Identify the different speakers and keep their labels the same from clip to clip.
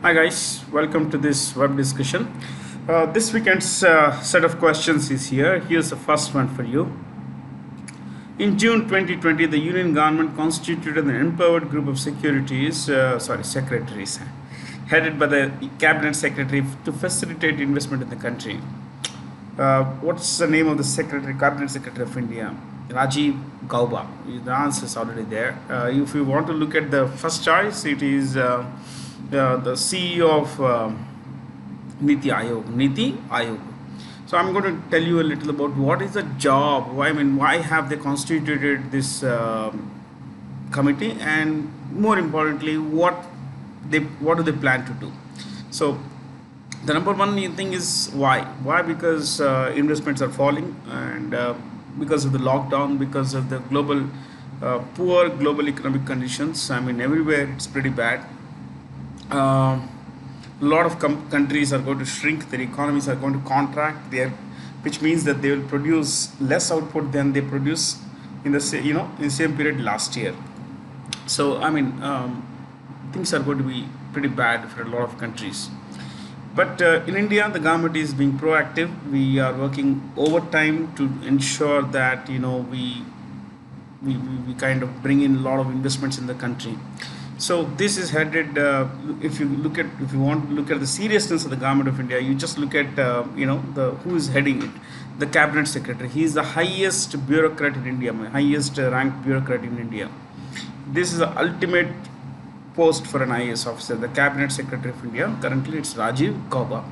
Speaker 1: Hi guys, welcome to this web discussion. This weekend's set of questions is here. Here's the first one for you. In June 2020, the Union government constituted an empowered group of secretaries, headed by the cabinet secretary to facilitate investment in the country. What's the name of the cabinet secretary of India? Rajiv Gauba. The answer is already there. If you want to look at the first choice, it is the CEO of Niti Ayog. So I'm going to tell you a little about what is the job. Why have they constituted this committee, and more importantly, what do they plan to do? So the number one thing is why. Why? Because investments are falling, and because of the lockdown, because of the poor global economic conditions. Everywhere it's pretty bad. A lot of countries are going to shrink, their economies are going to contract there, which means that they will produce less output than they produce in the same period last year. So things are going to be pretty bad for a lot of countries. But in India, the government is being proactive. We are working overtime to ensure that we kind of bring in a lot of investments in the country. So this is headed. If you want to look at the seriousness of the government of India, you just look at the who is heading it, the cabinet secretary. He is the highest bureaucrat in India, highest ranked bureaucrat in India. This is the ultimate post for an IAS officer, the cabinet secretary of India. Currently, it's Rajiv Gauba.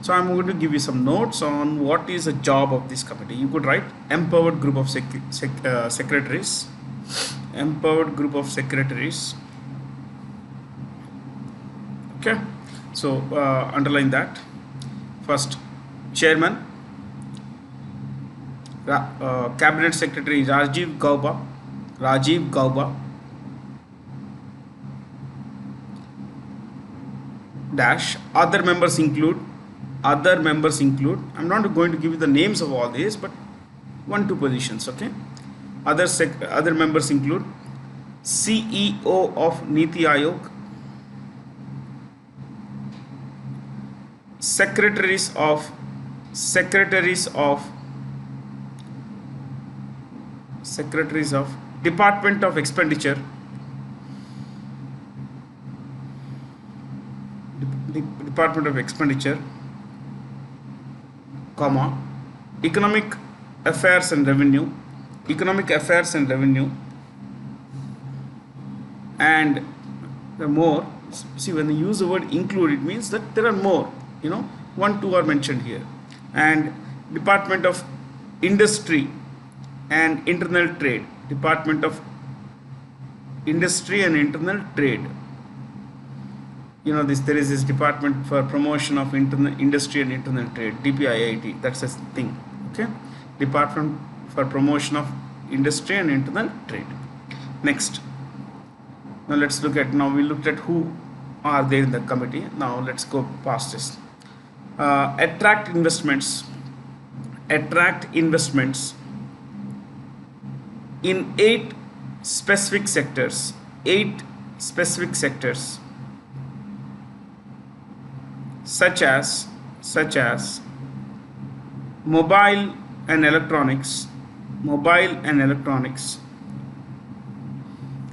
Speaker 1: So I'm going to give you some notes on what is the job of this committee. You could write empowered group of secretaries, empowered group of secretaries. Okay, so underline that. First, chairman, cabinet secretary Rajiv Gauba dash other members include. I'm not going to give you the names of all these, but 1-2 positions. Okay, other members include CEO of Niti Ayog, secretaries of Department of Expenditure, Department of Expenditure, comma, Economic Affairs and Revenue, and the more. See, when they use the word include, it means that there are more. 1-2 are mentioned here, and Department of Industry and Internal Trade, Department of Industry and Internal Trade. There is this Department for Promotion of Industry and Internal Trade, DPIIT. That's a thing. Okay, Department for Promotion of Industry and Internal Trade. Next, now let's look at. Now we looked at who are there in the committee. Now let's go past this. Attract investments in 8 specific sectors, such as mobile and electronics,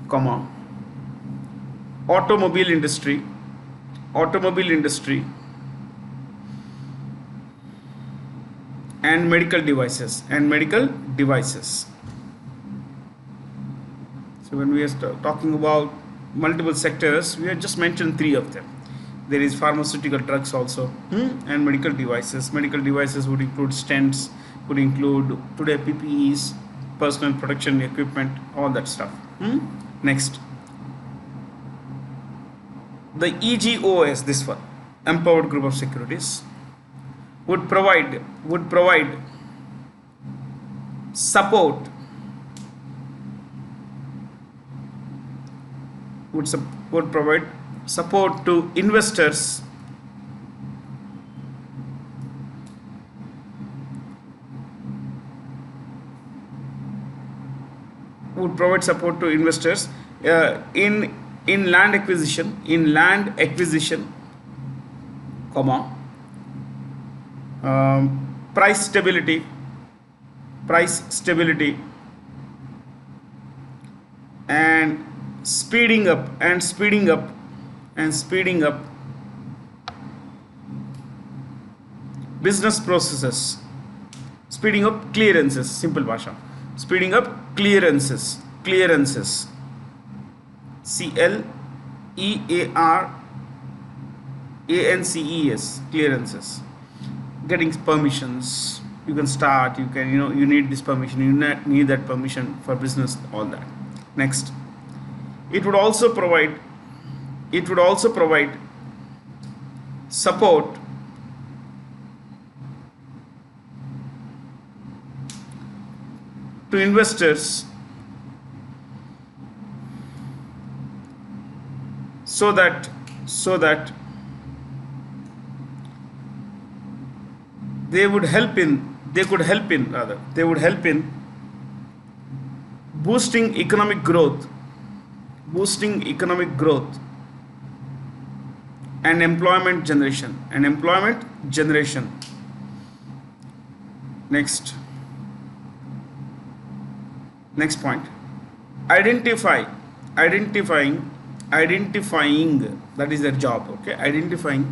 Speaker 1: comma, automobile industry, and medical devices. So when we are talking about multiple sectors, we have just mentioned 3 of them. There is pharmaceutical drugs also, and medical devices. Medical devices would include stents, would include today PPEs, personal protection equipment, all that stuff. Next, the EGOS, this one, empowered group of securities, would provide support would provide support to investors in land acquisition comma, price stability, price stability, and speeding up and speeding up and speeding up business processes, speeding up clearances, simple bhasha, speeding up clearances, clearances, clearances, getting permissions. You can start, you can, you need this permission, you need that permission for business, all that. Next, it would also provide support to investors so that they would help in boosting economic growth and employment generation Next point, identifying, that is their job, okay, identifying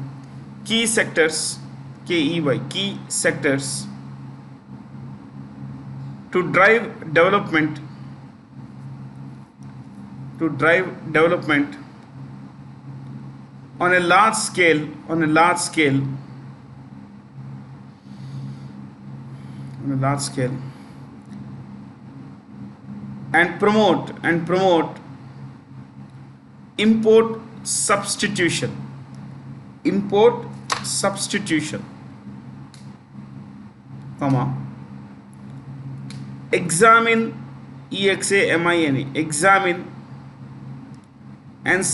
Speaker 1: key sectors, key sectors to drive development on a large scale and promote import substitution, comma, examine and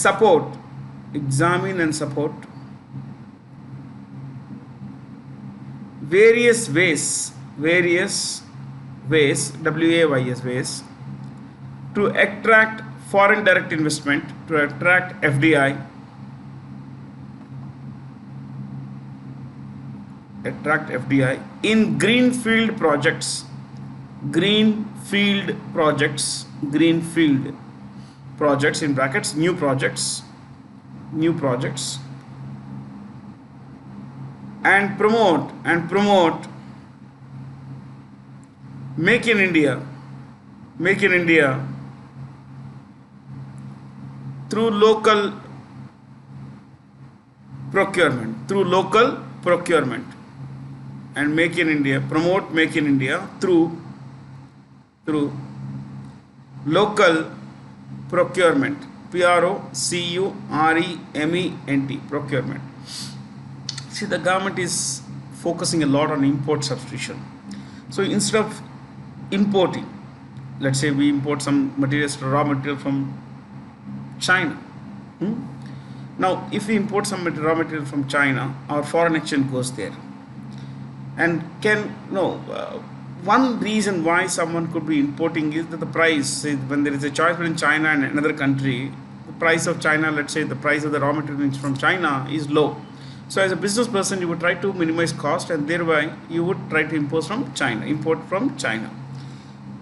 Speaker 1: support various ways ways to attract foreign direct investment, to attract FDI, in greenfield projects, in brackets, new projects, and promote Make in India through local procurement, and promote Make in India through local procurement, procurement. See, the government is focusing a lot on import substitution. So instead of importing, let's say we import some raw material from China. Now, if we import some raw material from China, our foreign exchange goes there. And one reason why someone could be importing is that the price, when there is a choice between China and another country, the price of China, let's say the price of the raw material from China is low. So as a business person, you would try to minimize cost, and thereby you would try to import from China.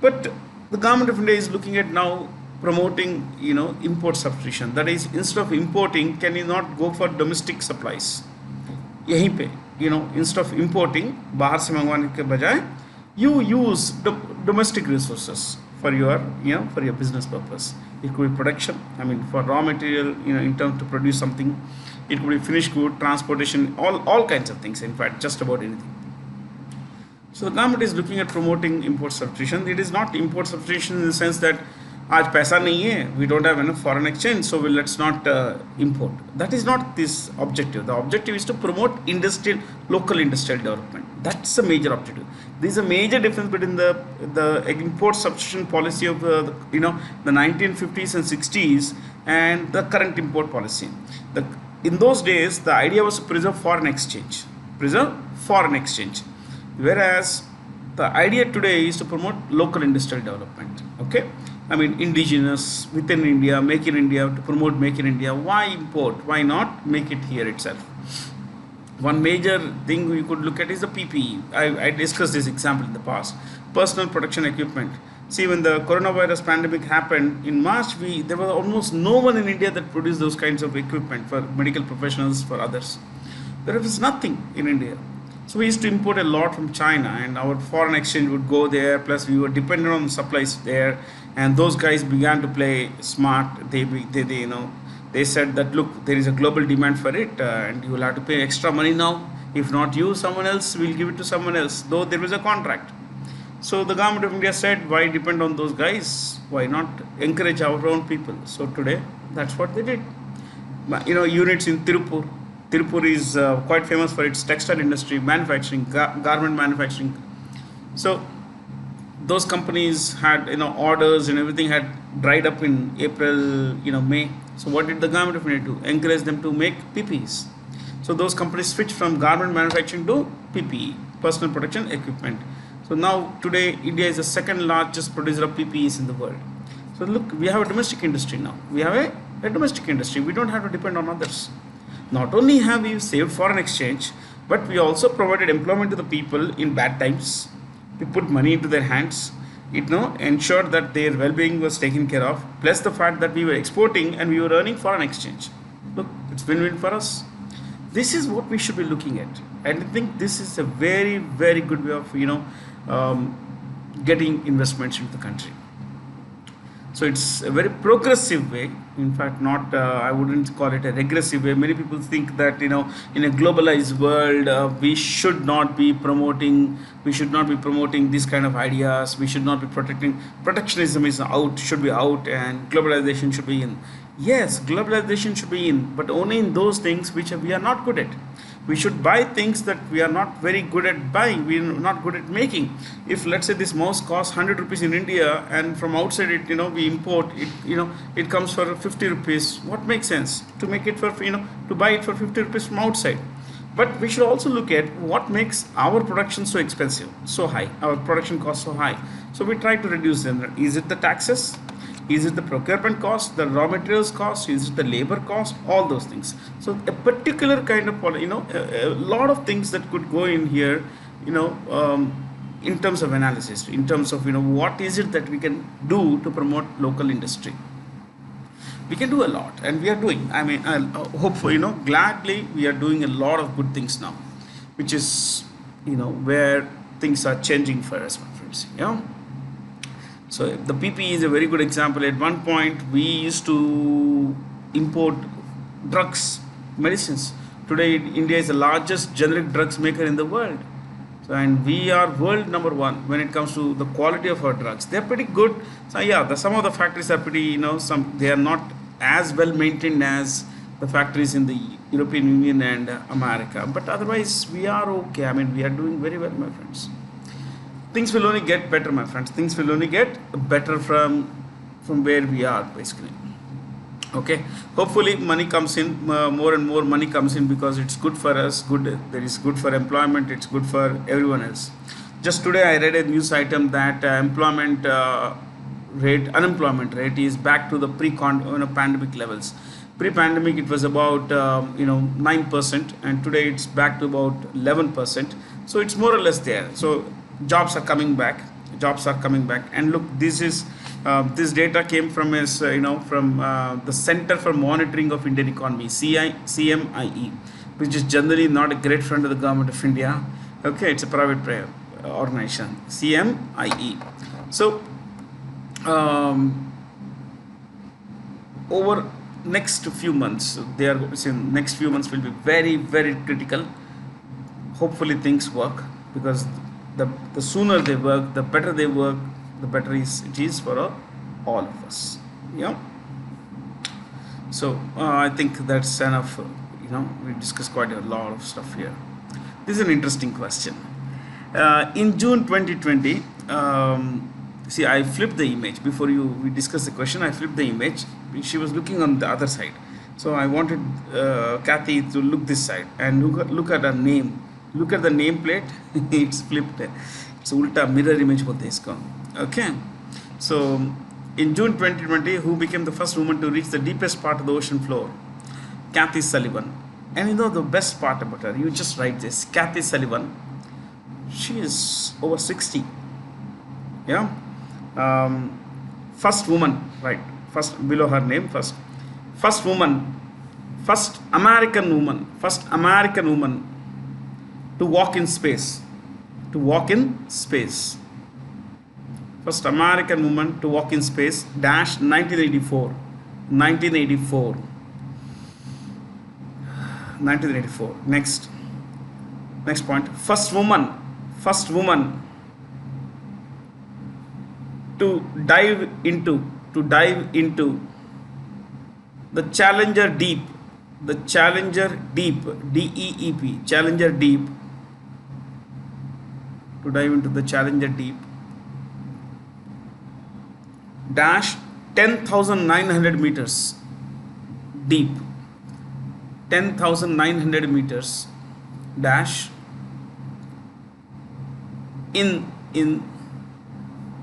Speaker 1: But the government of India is looking at now promoting, import substitution. That is, instead of importing, can you not go for domestic supplies? यहीं पे, instead of importing, बाहर से मंगवाने के बजाय, you use domestic resources for your business purpose. It could be production, for raw material, in terms to produce something. It could be finished good, transportation, all kinds of things, in fact, just about anything. So the government is looking at promoting import substitution. It is not import substitution in the sense that आज पैसा नहीं है, we don't have enough foreign exchange, so let's not import. That is not this objective. The objective is to promote local industrial development. That's a major objective. There is a major difference between the import substitution policy of the 1950s and 60s and the current import policy. In those days, the idea was to preserve foreign exchange, whereas the idea today is to promote local industrial development. Okay, indigenous within India, Make in India, to promote Make in India. Why import? Why not make it here itself? One major thing we could look at is the PPE. I discussed this example in the past. Personal protection equipment. See, when the coronavirus pandemic happened in March, there was almost no one in India that produced those kinds of equipment for medical professionals, for others. There was nothing in India. So we used to import a lot from China, and our foreign exchange would go there. Plus, we were dependent on supplies there, and those guys began to play smart. They said that look, there is a global demand for it, and you will have to pay extra money now. If not you, someone else will give it to someone else. Though there was a contract. So the government of India said, why depend on those guys? Why not encourage our own people? So today, that's what they did. Units in Tirupur. Tirupur is quite famous for its textile industry, manufacturing, garment manufacturing. So those companies had orders and everything had dried up in April, May. So what did the government of India do? Encourage them to make PPEs. So those companies switched from garment manufacturing to PPE, personal protection equipment. So now today India is the second largest producer of PPEs in the world. So look, we have a domestic industry now. We have a domestic industry. We don't have to depend on others. Not only have we saved foreign exchange, but we also provided employment to the people in bad times. We put money into their hands, ensured that their well-being was taken care of, plus the fact that we were exporting and we were earning foreign exchange. Look, it's win-win for us. This is what we should be looking at, and I think this is a very, very good way of getting investments into the country. So it's a very progressive way. In fact, not I wouldn't call it a regressive way. Many people think that in a globalized world we should not be promoting these kind of ideas. We should not be protecting. Protectionism is out, should be out, and globalization should be in. Yes, globalization should be in, but only in those things which we are not good at. We should buy things that we are not very good at buying, we are not good at making. If let's say this mouse costs 100 rupees in India, and from outside it we import it, it comes for 50 rupees. What makes sense to make it for to buy it for 50 rupees from outside? But we should also look at what makes our production so expensive, so high, our production cost so high. So we try to reduce them. Is it the taxes? Is it the procurement cost, the raw materials cost? Is it the labor cost? All those things. So a particular kind of a lot of things that could go in here, in terms of analysis, in terms of what is it that we can do to promote local industry. We can do a lot, and we are doing. I mean, I hope for gladly we are doing a lot of good things now, which is where things are changing for us, my friends. So the PPE is a very good example. At one point, we used to import drugs, medicines. Today, India is the largest generic drugs maker in the world. So, and we are world number one when it comes to the quality of our drugs. They are pretty good. So yeah, some of the factories are pretty, they are not as well maintained as the factories in the European Union and America. But otherwise, we are okay. I mean, we are doing very well, my friends. Things will only get better, my friends. Things will only get better from where we are, basically. Okay, hopefully money comes in, more and more money comes in, because it's good for us. There is good for employment. It's good for everyone else. Just today I read a news item that unemployment rate is back to the pandemic levels. Pre-pandemic it was about 9%, and today it's back to about 11%. So it's more or less there. So jobs are coming back, and look, this data came from the Center for Monitoring of Indian Economy, CMIE, which is generally not a great friend of the government of India. Okay, it's a private organization, CMIE. So over next few months, they are saying next few months will be very, very critical. Hopefully things work, because the sooner they work, the better they work, the better it is for all of us. So I think that's enough. We discussed quite a lot of stuff here. This is an interesting question. In June 2020, see, I flipped the image before we discussed the question. I flipped the image. She was looking on the other side, so I wanted Kathy to look this side and look at her name. Look at the nameplate. It's flipped. It's ulta mirror image bolte isko. Okay. So in June 2020, who became the first woman to reach the deepest part of the ocean floor? Kathy Sullivan. And you know the best part about her, you just write this, Kathy Sullivan. She is over 60. Yeah. First woman, right? First below her name, first woman, first American woman to walk in space. To walk in space. First American woman to walk in space, dash 1984. 1984. 1984. Next point. First woman to dive into the Challenger Deep. The Challenger Deep, DEEP, Challenger Deep. To dive into the Challenger Deep, dash 10,900 meters deep. 10,900 meters dash in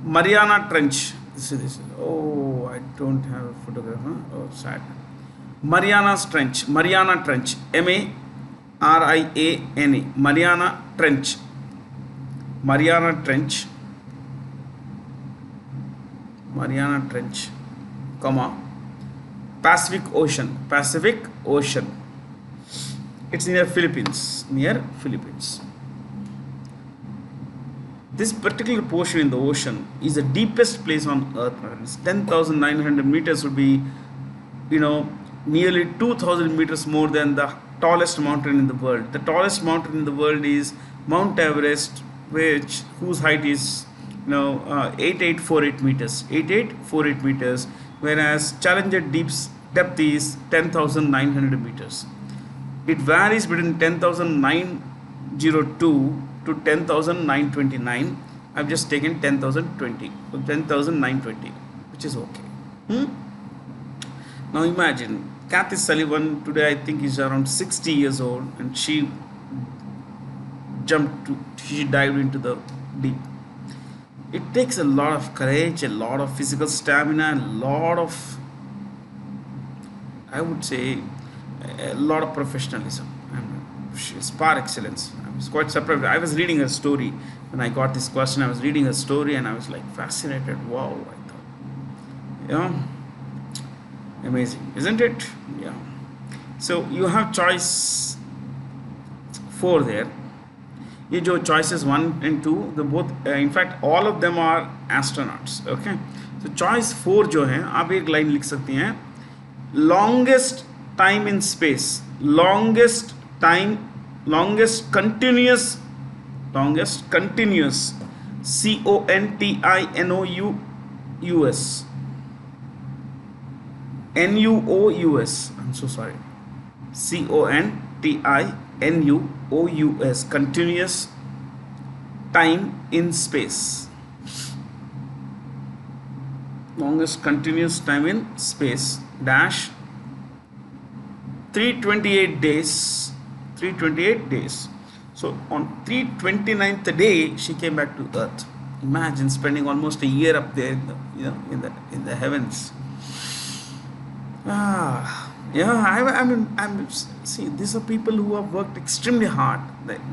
Speaker 1: Mariana Trench. This. Oh, I don't have a photograph. Huh? Oh, sad. Mariana Trench. M-A-R-I-A-N-A. Mariana Trench. Comma, Pacific Ocean. It's near Philippines. This particular portion in the ocean is the deepest place on Earth. 10,900 meters would be, nearly 2,000 meters more than the tallest mountain in the world. The tallest mountain in the world is Mount Everest, whose height is 8848 meters, whereas Challenger Deep's depth is 10,900 meters. It varies between 10,902 to 10,929. I've just taken 10,020, 10,920, which is okay. Now imagine Kathy Sullivan today, I think, is around 60 years old, and she dived into the deep. It takes a lot of courage, a lot of physical stamina, and a lot of, I would say, a lot of professionalism. She's par excellence. I was quite surprised. I was reading her story when I got this question. I was reading her story and I was like fascinated. Wow, I thought, amazing, isn't it? Yeah. So you have choice 4 there. ये जो choices 1 and 2, the both, in fact all of them are astronauts. Okay, so choice 4 जो है, आप एक line लिख सकती हैं, longest time in space, longest continuous, CONTINOUS, NUOUS, I'm so sorry, CONTINOUS, continuous time in space, longest continuous time in space, dash 328 days. So on 329th day she came back to Earth. Imagine spending almost a year up there in the heavens. See, these are people who have worked extremely hard.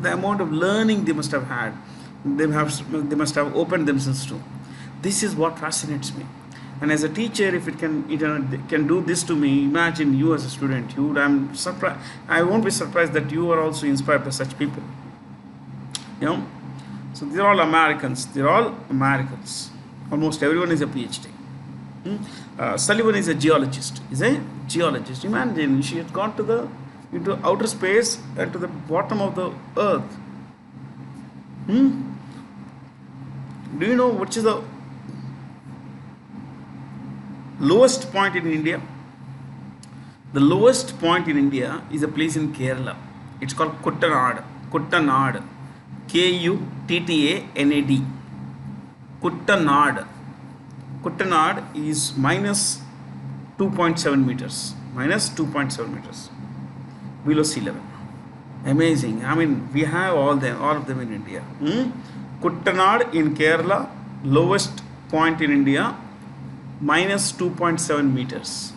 Speaker 1: The amount of learning they must have had, they must have opened themselves to. This is what fascinates me. And as a teacher, if it can do this to me, imagine you as a student. I'm surprised. I won't be surprised that you are also inspired by such people. So they're all Americans. Almost everyone is a PhD. Sullivan is a geologist. Imagine she had gone into outer space and to the bottom of the Earth. Do you know which is the lowest point in India? The lowest point in India is a place in Kerala. It's called Kuttanad. Kuttanad. Kuttanad. Kuttanad. Kuttanad is minus 2.7 meters. Below sea level. Amazing. I mean, we have all of them in India. Kuttanad in Kerala, lowest point in India, minus 2.7 meters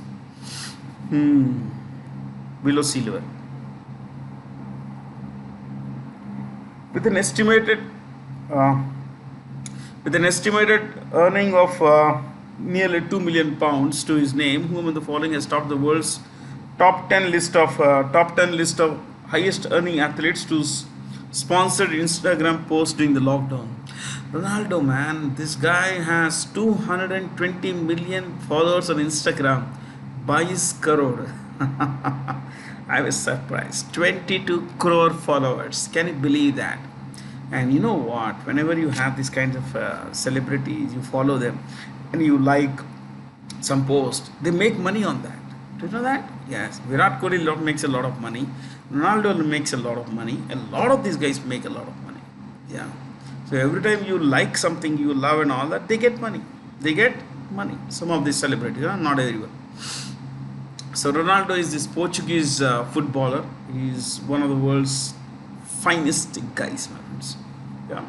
Speaker 1: below sea level. with an estimated uh, earning of nearly 2 million pounds to his name, whom in the following has topped the world's top 10 list of highest earning athletes to sponsored Instagram posts during the lockdown. Ronaldo, man, this guy has 220 million followers on Instagram. 22 crore. I was surprised. 22 crore followers. Can you believe that? And you know what? Whenever you have these kinds of celebrities, you follow them and you like some post, they make money on that. Do you know that? Yes. Virat Kohli makes a lot of money. Ronaldo makes a lot of money. A lot of these guys make a lot of money. Yeah. So every time you like something you love and all that, they get money. They get money. Some of these celebrities, not everyone. So Ronaldo is this Portuguese footballer. He's one of the world's finest guys, my friends. Yeah.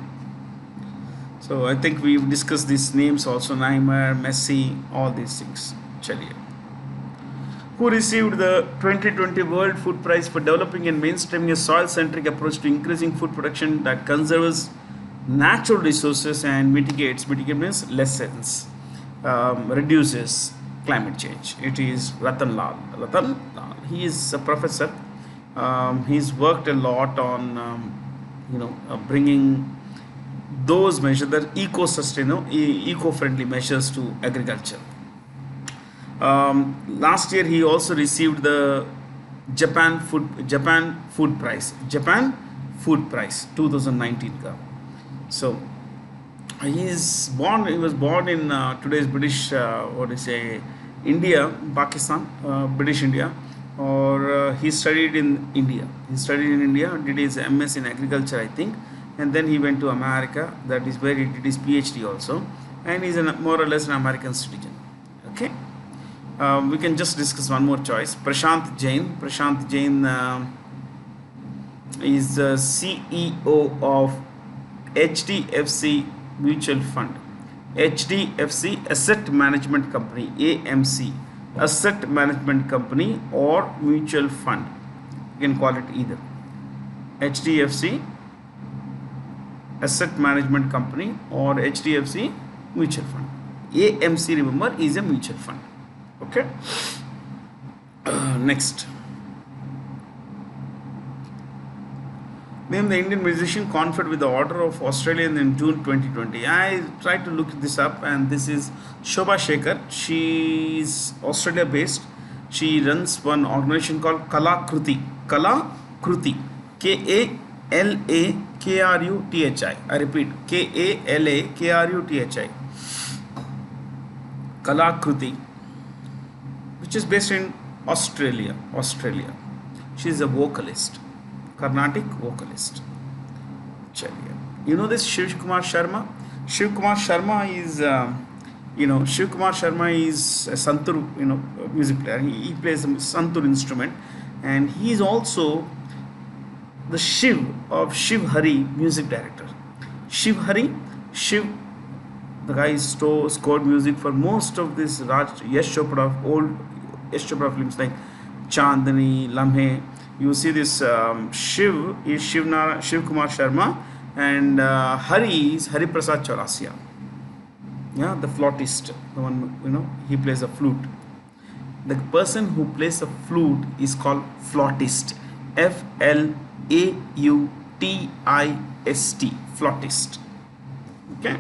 Speaker 1: So I think we've discussed these names also: Neymar, Messi, all these things. Chaliye. Who received the 2020 World Food Prize for developing and mainstreaming a soil-centric approach to increasing food production that conserves natural resources and mitigates means lessens, reduces climate change. It is Ratan Lal. Ratan Lal. He is a professor. He's worked a lot on bringing those measures, that eco-friendly measures to agriculture. Last year he also received the Japan Food Prize 2019 ka. So he was born in today's British India, Pakistan, British India, or he studied in India. Did his MS in agriculture, I think, and then he went to America. That is where he did his PhD also, and he's more or less an American citizen. Okay. We can just discuss one more choice. Prashant Jain. Is the CEO of HDFC Mutual Fund. HDFC Asset Management Company, AMC. Asset Management Company or Mutual Fund. You can call it either. HDFC Asset Management Company or HDFC Mutual Fund. AMC, remember, is a mutual fund. Okay. Next. Name the Indian musician conferred with the Order of Australia in June 2020. I tried to look this up, and this is Shobha Shekhar. She is Australia based. She runs one organization called Kalakruti. Kalakruti. Kalakruthi. I repeat, Kalakruthi. Kalakruti, which is based in Australia. She is a vocalist, Carnatic vocalist. You know this Shiv Kumar Sharma? Shiv Kumar Sharma is a santur, music player. He plays a santur instrument, and he is also the Shiv of Shiv Hari music director. Shiv, the guy scored music for most of this Yash Chopra films like Chandani, Lamhe. You see this Shiv is Shiv Kumar Sharma, and Hari is Hari Prasad Chaurasia. Yeah, the flautist, the one, he plays a flute. The person who plays a flute is called flautist. FLAUTIST, flautist. Okay.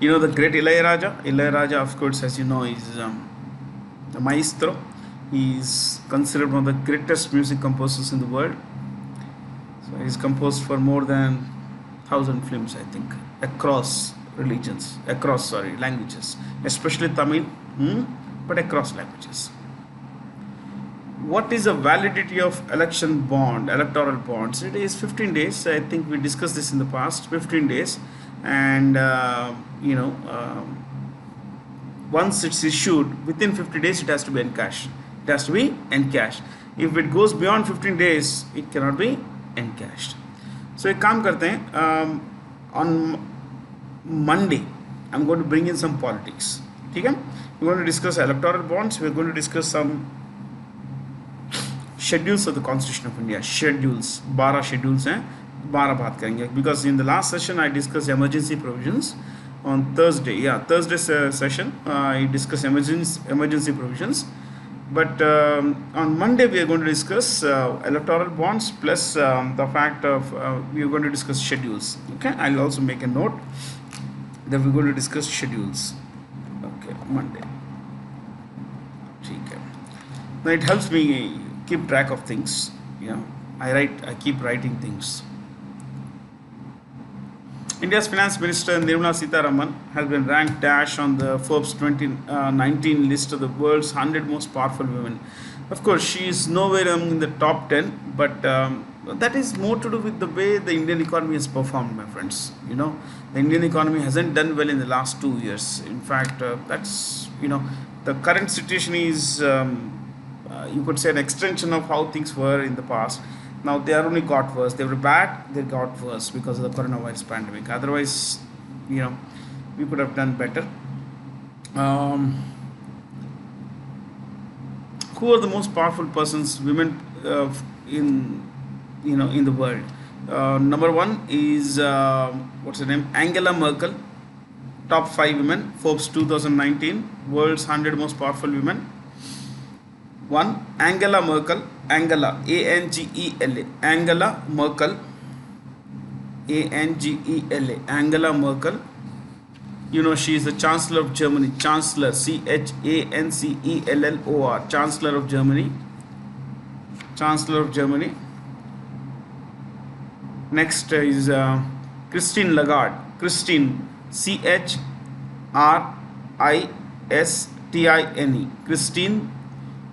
Speaker 1: You know the great Ilayaraja. Ilayaraja, of course, as you know, is the maestro. He is considered one of the greatest music composers in the world. So he's composed for more than 1,000 films, I think, across languages, especially Tamil, but across languages. What is the validity of electoral bonds? It is 15 days. I think we discussed this in the past. 15 days, and once it's issued, within 50 days it has to be encashed. If it goes beyond 15 days, it cannot be encashed. So एक काम करते हैं, on Monday I'm going to bring in some politics. ठीक है? We're going to discuss electoral bonds. We're going to discuss some schedules of the Constitution of India. 12 schedules हैं, 12 बात करेंगे, because in the last session I discussed emergency provisions on Thursday. Yeah, Thursday session I discussed emergency provisions, but on Monday we are going to discuss electoral bonds, plus the fact of we are going to discuss schedules. Okay, I'll also make a note that we're going to discuss schedules. Okay, Monday. ठीक है. Now it helps me keep track of things. Yeah, I keep writing things. India's Finance Minister Nirmala Sitharaman has been ranked dash on the Forbes 2019 list of the world's 100 most powerful women. Of course, she is nowhere among the top 10, but that is more to do with the way the Indian economy has performed, my friends. You know, the Indian economy hasn't done well in the last 2 years. In fact, that's, you know, the current situation is, you could say, an extension of how things were in the past. Now they are only got worse. They were bad, they got worse because of the coronavirus pandemic. Otherwise, you know, we could have done better. Who are the most powerful persons, women, in, you know, in the world? Number one is what's her name? Angela Merkel. Top 5 women, Forbes 2019, world's 100 most powerful women. 1. Angela Merkel. Angela, Angela, Angela Merkel, Angela, Angela Merkel. You know, she is the Chancellor of Germany. Chancellor, Chancellor, Chancellor of Germany. Chancellor of Germany. Next is Christine Lagarde. Christine, Christine Christine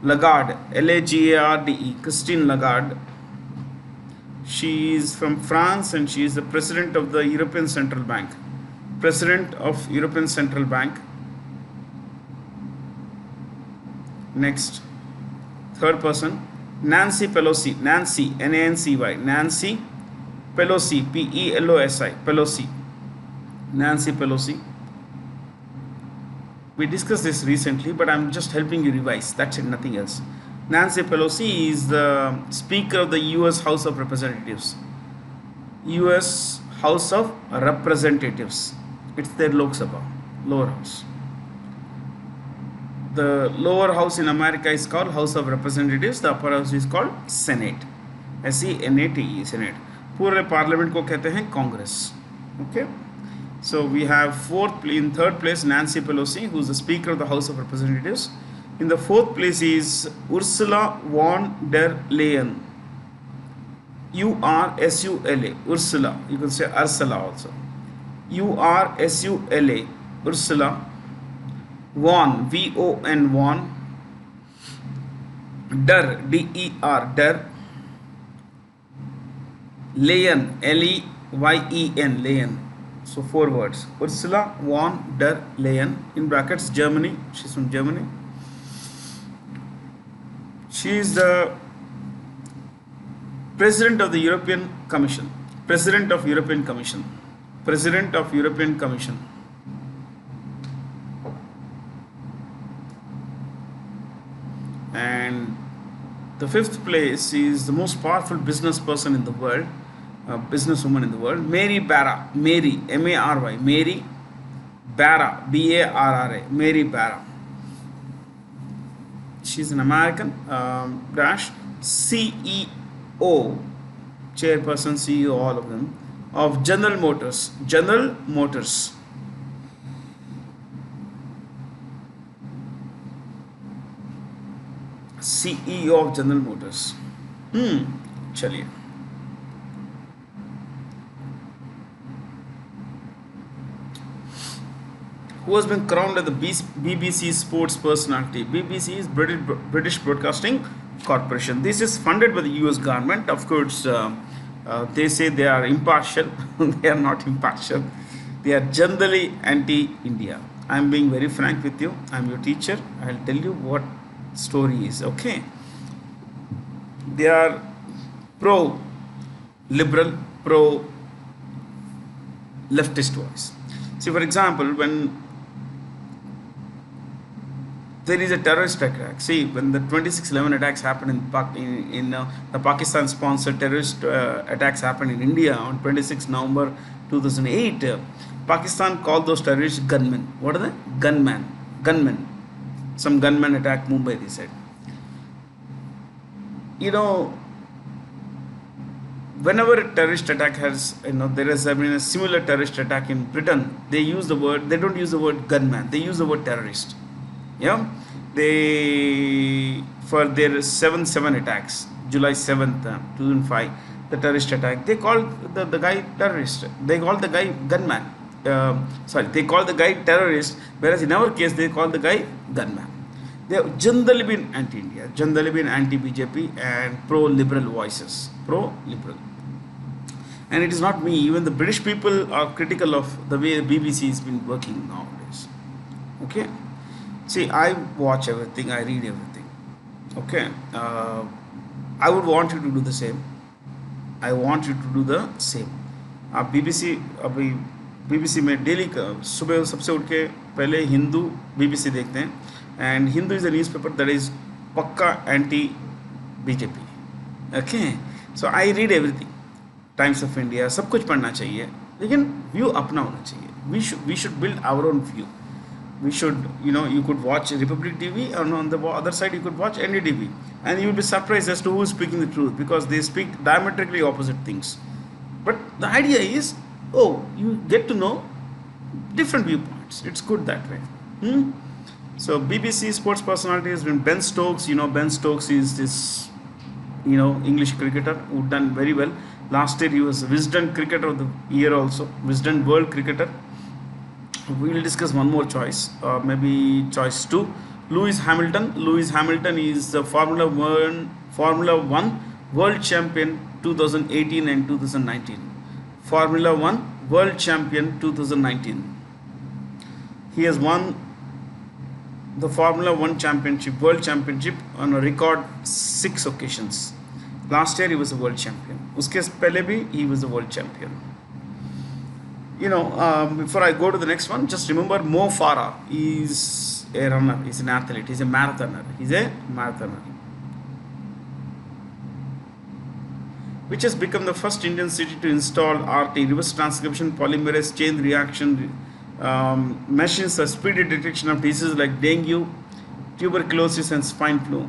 Speaker 1: Lagarde, Lagarde, Christine Lagarde. She is from France and she is the President of the European Central Bank. President of European Central Bank. Next, third person, Nancy Pelosi. Nancy, Nancy, Nancy Pelosi, Pelosi, Pelosi. Nancy Pelosi. We discussed this recently, but I'm just helping you revise. That's it, nothing else. Nancy Pelosi is the Speaker of the US House of Representatives. US House of Representatives. It's their Lok Sabha, lower house. The lower house in America is called House of Representatives. The upper house is called Senate. Senate, Senate. पूरे parliament को कहते हैं Congress. Okay. So we have in third place Nancy Pelosi, who is the Speaker of the House of Representatives. In the fourth place is Ursula von der Leyen. Ursula. Ursula. You can say Ursula also. Ursula. Ursula. Von, VON, von. Der, DER, der. Leyen, LEYEN, Leyen. So 4 words. Ursula von der Leyen, in brackets Germany. She's from Germany. She is the President of the European Commission. President of European Commission. President of European Commission. And the fifth place is the most powerful business person in the world. Businesswoman in the world, Mary Barra. Mary, Mary, Mary Barra, Barra, Mary Barra. She's an American dash CEO, chairperson, CEO, all of them, of General Motors. General Motors. CEO of General Motors. चलिए. Who has been crowned as the BBC Sports Personality. BBC is British Broadcasting Corporation. This is funded by the US government. Of course, they say they are impartial. They are not impartial. They are generally anti-India. I am being very frank with you. I am your teacher. I will tell you what story is. Okay. They are pro-liberal, pro-leftist voice. See, for example, when there is a terrorist attack. See, when the 26/11 attacks happened in the Pakistan-sponsored terrorist attacks happened in India on 26 November 2008, Pakistan called those terrorists gunmen. What are they? Gunmen. Some gunmen attacked Mumbai, they said. You know, whenever a terrorist attack has, there has been a similar terrorist attack in Britain, they don't use the word gunman, they use the word terrorist. Yeah, they, for their 7/7 attacks, July 7th, 2005, the terrorist attack, they called the guy terrorist. They called the guy gunman. They called the guy terrorist, whereas in our case, they called the guy gunman. They have generally been anti-India, generally been anti-BJP and pro-liberal voices, pro-liberal. And it is not me, even the British people are critical of the way the BBC has been working nowadays. Okay. See, I watch everything, I read everything. Okay. I would want you to do the same. I want you to do the same. आप BBC अभी BBC में daily सुबह सबसे उठ के पहले Hindu BBC देखते हैं, and Hindu is a newspaper that is पक्का anti BJP. Okay, so I read everything. Times of India, सब कुछ पढ़ना चाहिए, लेकिन व्यू अपना होना चाहिए. We should build our own view. We should, you could watch Republic TV, and on the other side you could watch NDTV, and you will be surprised as to who is speaking the truth, because they speak diametrically opposite things. But the idea is, you get to know different viewpoints. It's good that way. So BBC sports personality has been Ben Stokes. Ben Stokes is this, English cricketer who done very well. Last year he was Wisden Cricketer of the Year also, Wisden World Cricketer. We will discuss one more choice, maybe choice 2. Lewis Hamilton. Lewis Hamilton is the Formula One World Champion 2018 and 2019. Formula One World Champion 2019. He has won the Formula One World Championship on a record 6 occasions. Last year he was a world champion. Uske pehle bhi he was a world champion. Before I go to the next one, just remember Mo Farah is a runner, he's an athlete, he's a marathoner. Which has become the first Indian city to install RT, reverse transcription polymerase chain reaction machines for speedy detection of diseases like dengue, tuberculosis and swine flu.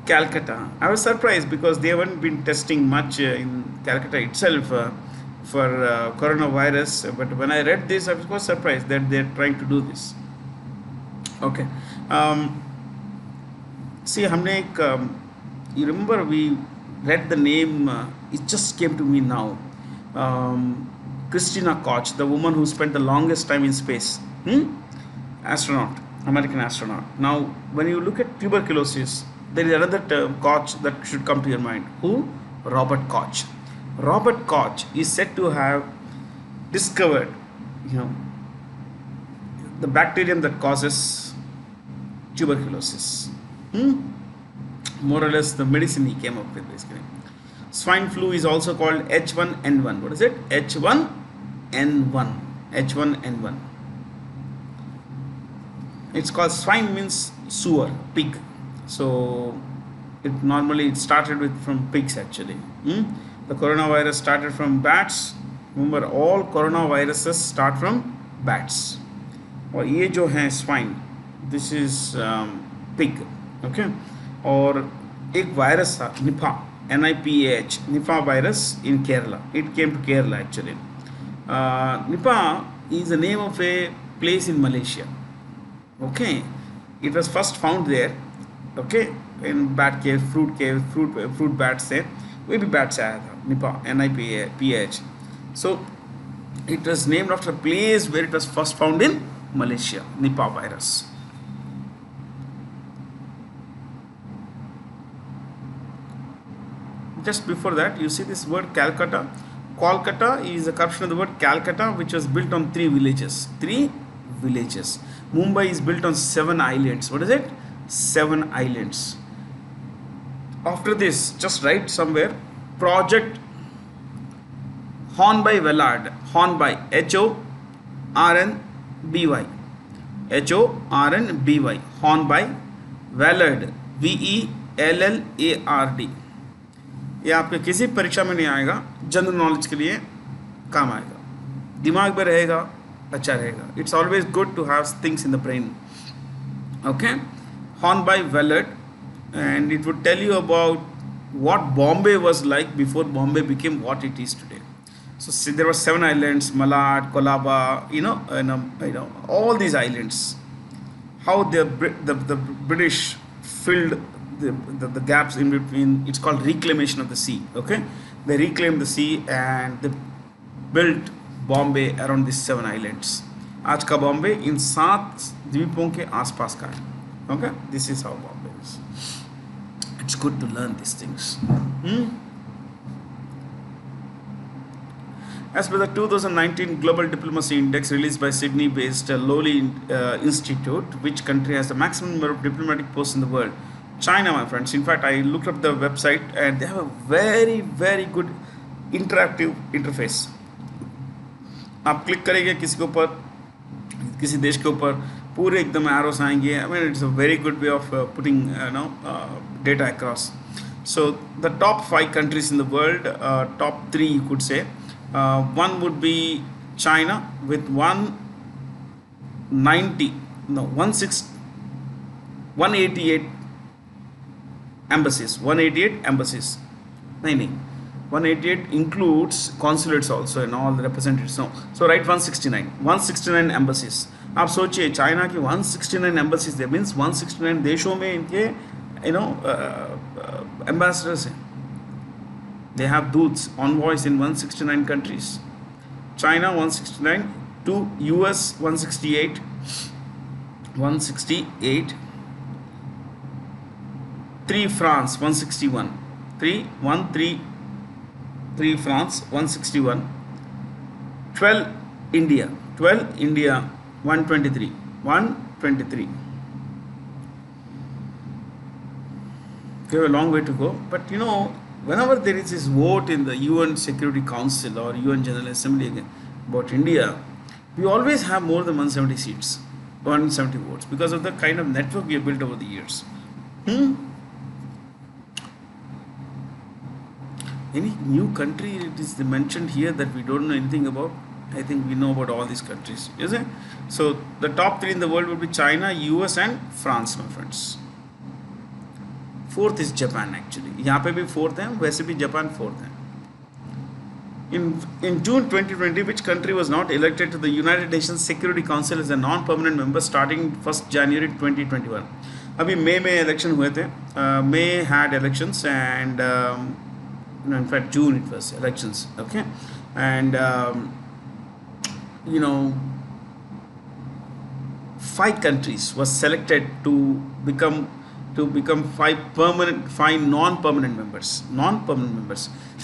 Speaker 1: Calcutta. I was surprised because they haven't been testing much in Calcutta itself for coronavirus, but when I read this I was quite surprised that they're trying to do this. Okay. See, हमने एक you remember we read the name, it just came to me now, Christina Koch, the woman who spent the longest time in space, astronaut, American astronaut. Now when you look at tuberculosis, there is another term, Koch, that should come to your mind. Who? Robert Koch. Robert Koch is said to have discovered, the bacterium that causes tuberculosis. More or less the medicine he came up with, basically. Swine flu is also called H1N1. What is it? H1N1. H1N1. It's called, swine means sewer, pig. So it started from pigs actually. The coronavirus started from bats. Remember, all coronaviruses start from bats. और ये जो है swine, this is pig. Okay. और एक virus था Nipah, NIPAH, Nipah virus in Kerala. It came to Kerala actually. Nipah is the name of a place in Malaysia. Okay. It was first found there. Okay. In bat cave, fruit bats there. वही भी bat से आया था, Nipah, NIPAH. So it was named after a place where it was first found in Malaysia, Nipah virus. Just before that, you see this word Calcutta. Kolkata is a corruption of the word Calcutta, which was built on 3 villages. Mumbai is built on 7 islands. What is it? 7 islands. After this, just write somewhere, Project Hornby Vallard, Hornby, HORNBY, HORNBY, Hornby, Vallard, VELLARD. ये आपके किसी परीक्षा में नहीं आएगा, general knowledge के लिए काम आएगा, दिमाग में रहेगा, अच्छा रहेगा. It's always good to have things in the brain. Okay, Hornby, Vallard, and it would tell you about what Bombay was like before Bombay became what it is today. So see, there were 7 islands: Malad, Colaba, all these islands. How the British filled the gaps in between. It's called reclamation of the sea. Okay, they reclaimed the sea and they built Bombay around these 7 islands. आज का बॉम्बे इन 7 द्वीपों के आसपास का है. Okay, this is how Bombay is. It's good to learn this things. As per the 2019 Global Diplomacy Index released by Sydney-based Lowly Institute, which country has the maximum number of diplomatic posts in the world? China, my friends. In fact, I looked up the website and they have a very, very good interactive interface. आप click करेंगे किसी के ऊपर, किसी देश के ऊपर, पूरे एकदम एरोस आएंगे. I mean it's a very good way of putting data across. So the top 5 countries in the world, top 3 you could say. One would be China with 188 embassies. 188 embassies. नहीं 188 includes consulates also and all the representatives. No, so write 169 embassies. आप सोचिए, China की 169 embassies, that means 169 देशों में इनके ambassadors हैं. They have doots, envoys in 169 countries. China 169, to US 168, 3 France 161, 3 France 161, 12 India 123. We have a long way to go, but whenever there is this vote in the UN Security Council or UN General Assembly again about India, we always have more than 170 seats, 170 votes, because of the kind of network we have built over the years. Any new country it is mentioned here that we don't know anything about? I think we know about all these countries, is it? So the top 3 in the world would be China, US and France, my friends. 4th is Japan actually. यहाँ पे भी 4th है, वैसे भी Japan 4th है. In June 2020, which country was not elected to the United Nations Security Council as a non-permanent member starting 1st January 2021? अभी मई में election हुए थे. May had elections and in fact June it was elections. Okay, and 5 countries was selected to become 5 non-permanent members.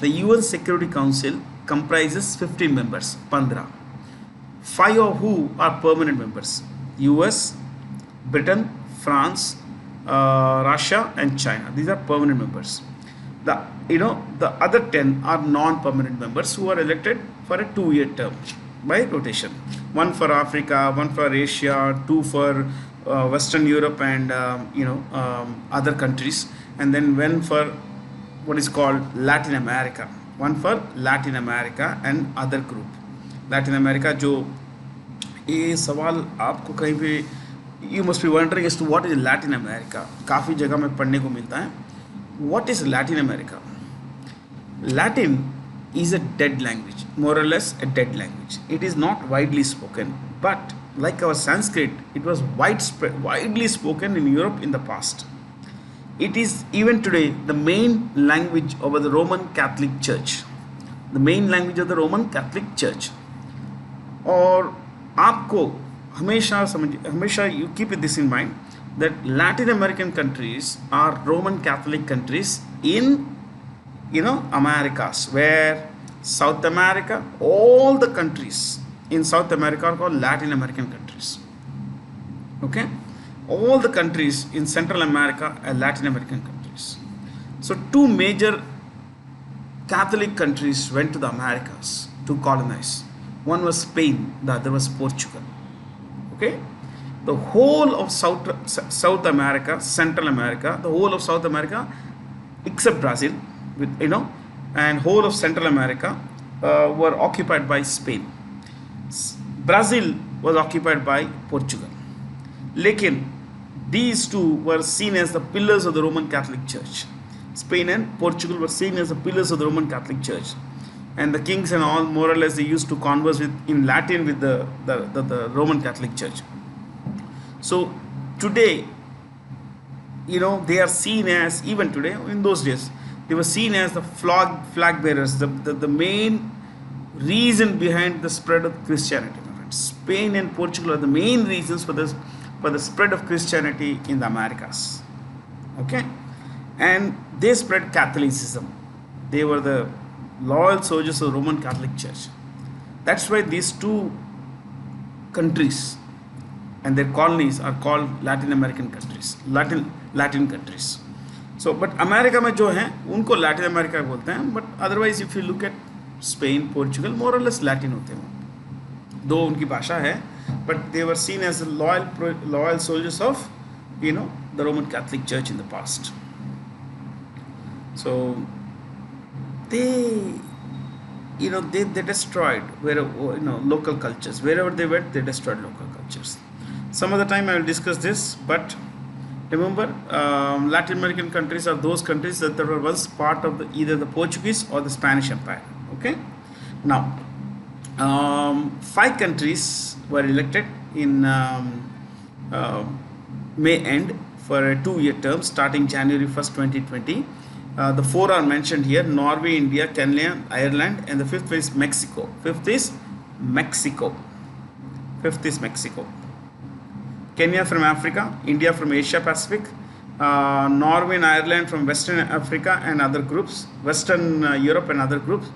Speaker 1: The UN Security Council comprises 15 members, 15. 5 of who are permanent members: US, Britain, France, Russia and China. These are permanent members. The other 10 are non-permanent members who are elected for a 2-year term by rotation. 1 for Africa, 1 for Asia, 2 for Western Europe and other countries, and then 1 for what is called Latin America. 1 for Latin America and other group. Latin America, जो ये सवाल आपको कहीं पे you must be wondering as to what is Latin America. काफ़ी जगह में पढ़ने को मिलता है. What is Latin America? Latin is a dead language, more or less a dead language. It is not widely spoken, but like our Sanskrit, it was widely spoken in Europe in the past. It is even today the main language of the Roman Catholic Church. The main language of the Roman Catholic Church. और आपको हमेशा you keep this in mind that Latin American countries are Roman Catholic countries in Americas, where South America, all the countries in South America are called Latin American countries. Okay, all the countries in Central America are Latin American countries. So 2 major Catholic countries went to the Americas to colonize. One was Spain, the other was Portugal. Okay, the whole of South America, Central America, the whole of South America, except Brazil, with and whole of Central America were occupied by Spain. Brazil was occupied by Portugal. Lekin these two were seen as the pillars of the Roman Catholic Church. Spain and Portugal were seen as the pillars of the Roman Catholic Church, and the kings and all, more or less, they used to converse in Latin with the Roman Catholic Church. So today, they are seen as, even today, in those days, they were seen as the flag bearers, the main reason behind the spread of Christianity. Spain and Portugal are the main reasons for the spread of Christianity in the Americas. Okay, and they spread Catholicism. They were the loyal soldiers of the Roman Catholic Church. That's why these two countries and their colonies are called Latin American countries, Latin countries. So, but America में जो हैं उनको Latin America बोलते हैं. But otherwise, if you look at Spain, Portugal, more or less Latin होते हैं. दो उनकी भाषा है, but they were seen as loyal soldiers of the Roman Catholic Church in the past. So they destroyed local cultures. Wherever they went, they destroyed local cultures. Some other time I will discuss this, but remember, Latin American countries are those countries that were once part of either the Portuguese or the Spanish Empire. Okay, now 5 countries were elected in May end for a 2-year term starting January 1st, 2020. The 4 are mentioned here: Norway, India, Kenya, Ireland, and the 5th is Mexico. 5th is Mexico. Kenya from Africa, India from Asia Pacific, Norway and Ireland from Western Africa and other groups, Western Europe and other groups,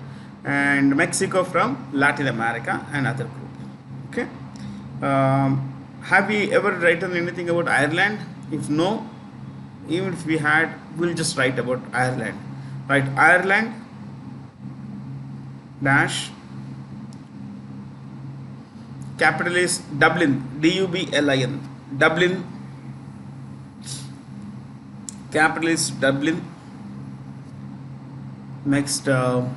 Speaker 1: and Mexico from Latin America and other groups. Okay. Have we ever written anything about Ireland? If no, even if we had, we'll just write about Ireland. Right, Ireland dash, capital is Dublin, Dublin, Dublin, capital is Dublin. Next, the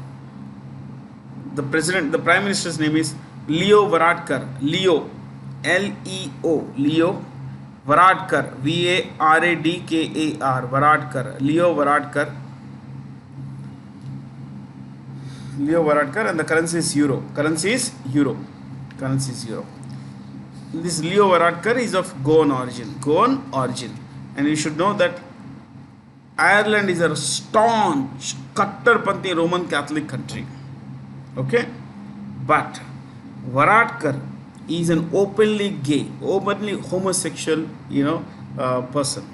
Speaker 1: prime minister's name is Leo Varadkar. Leo, Leo, Leo Varadkar, Varadkar, Varadkar, Leo Varadkar. Leo Varadkar, and the currency is euro. This Leo Varadkar is of Goan origin, and you should know that Ireland is a staunch Kattarpanthi Roman Catholic country. Okay, but Varadkar is an openly gay, openly homosexual, person.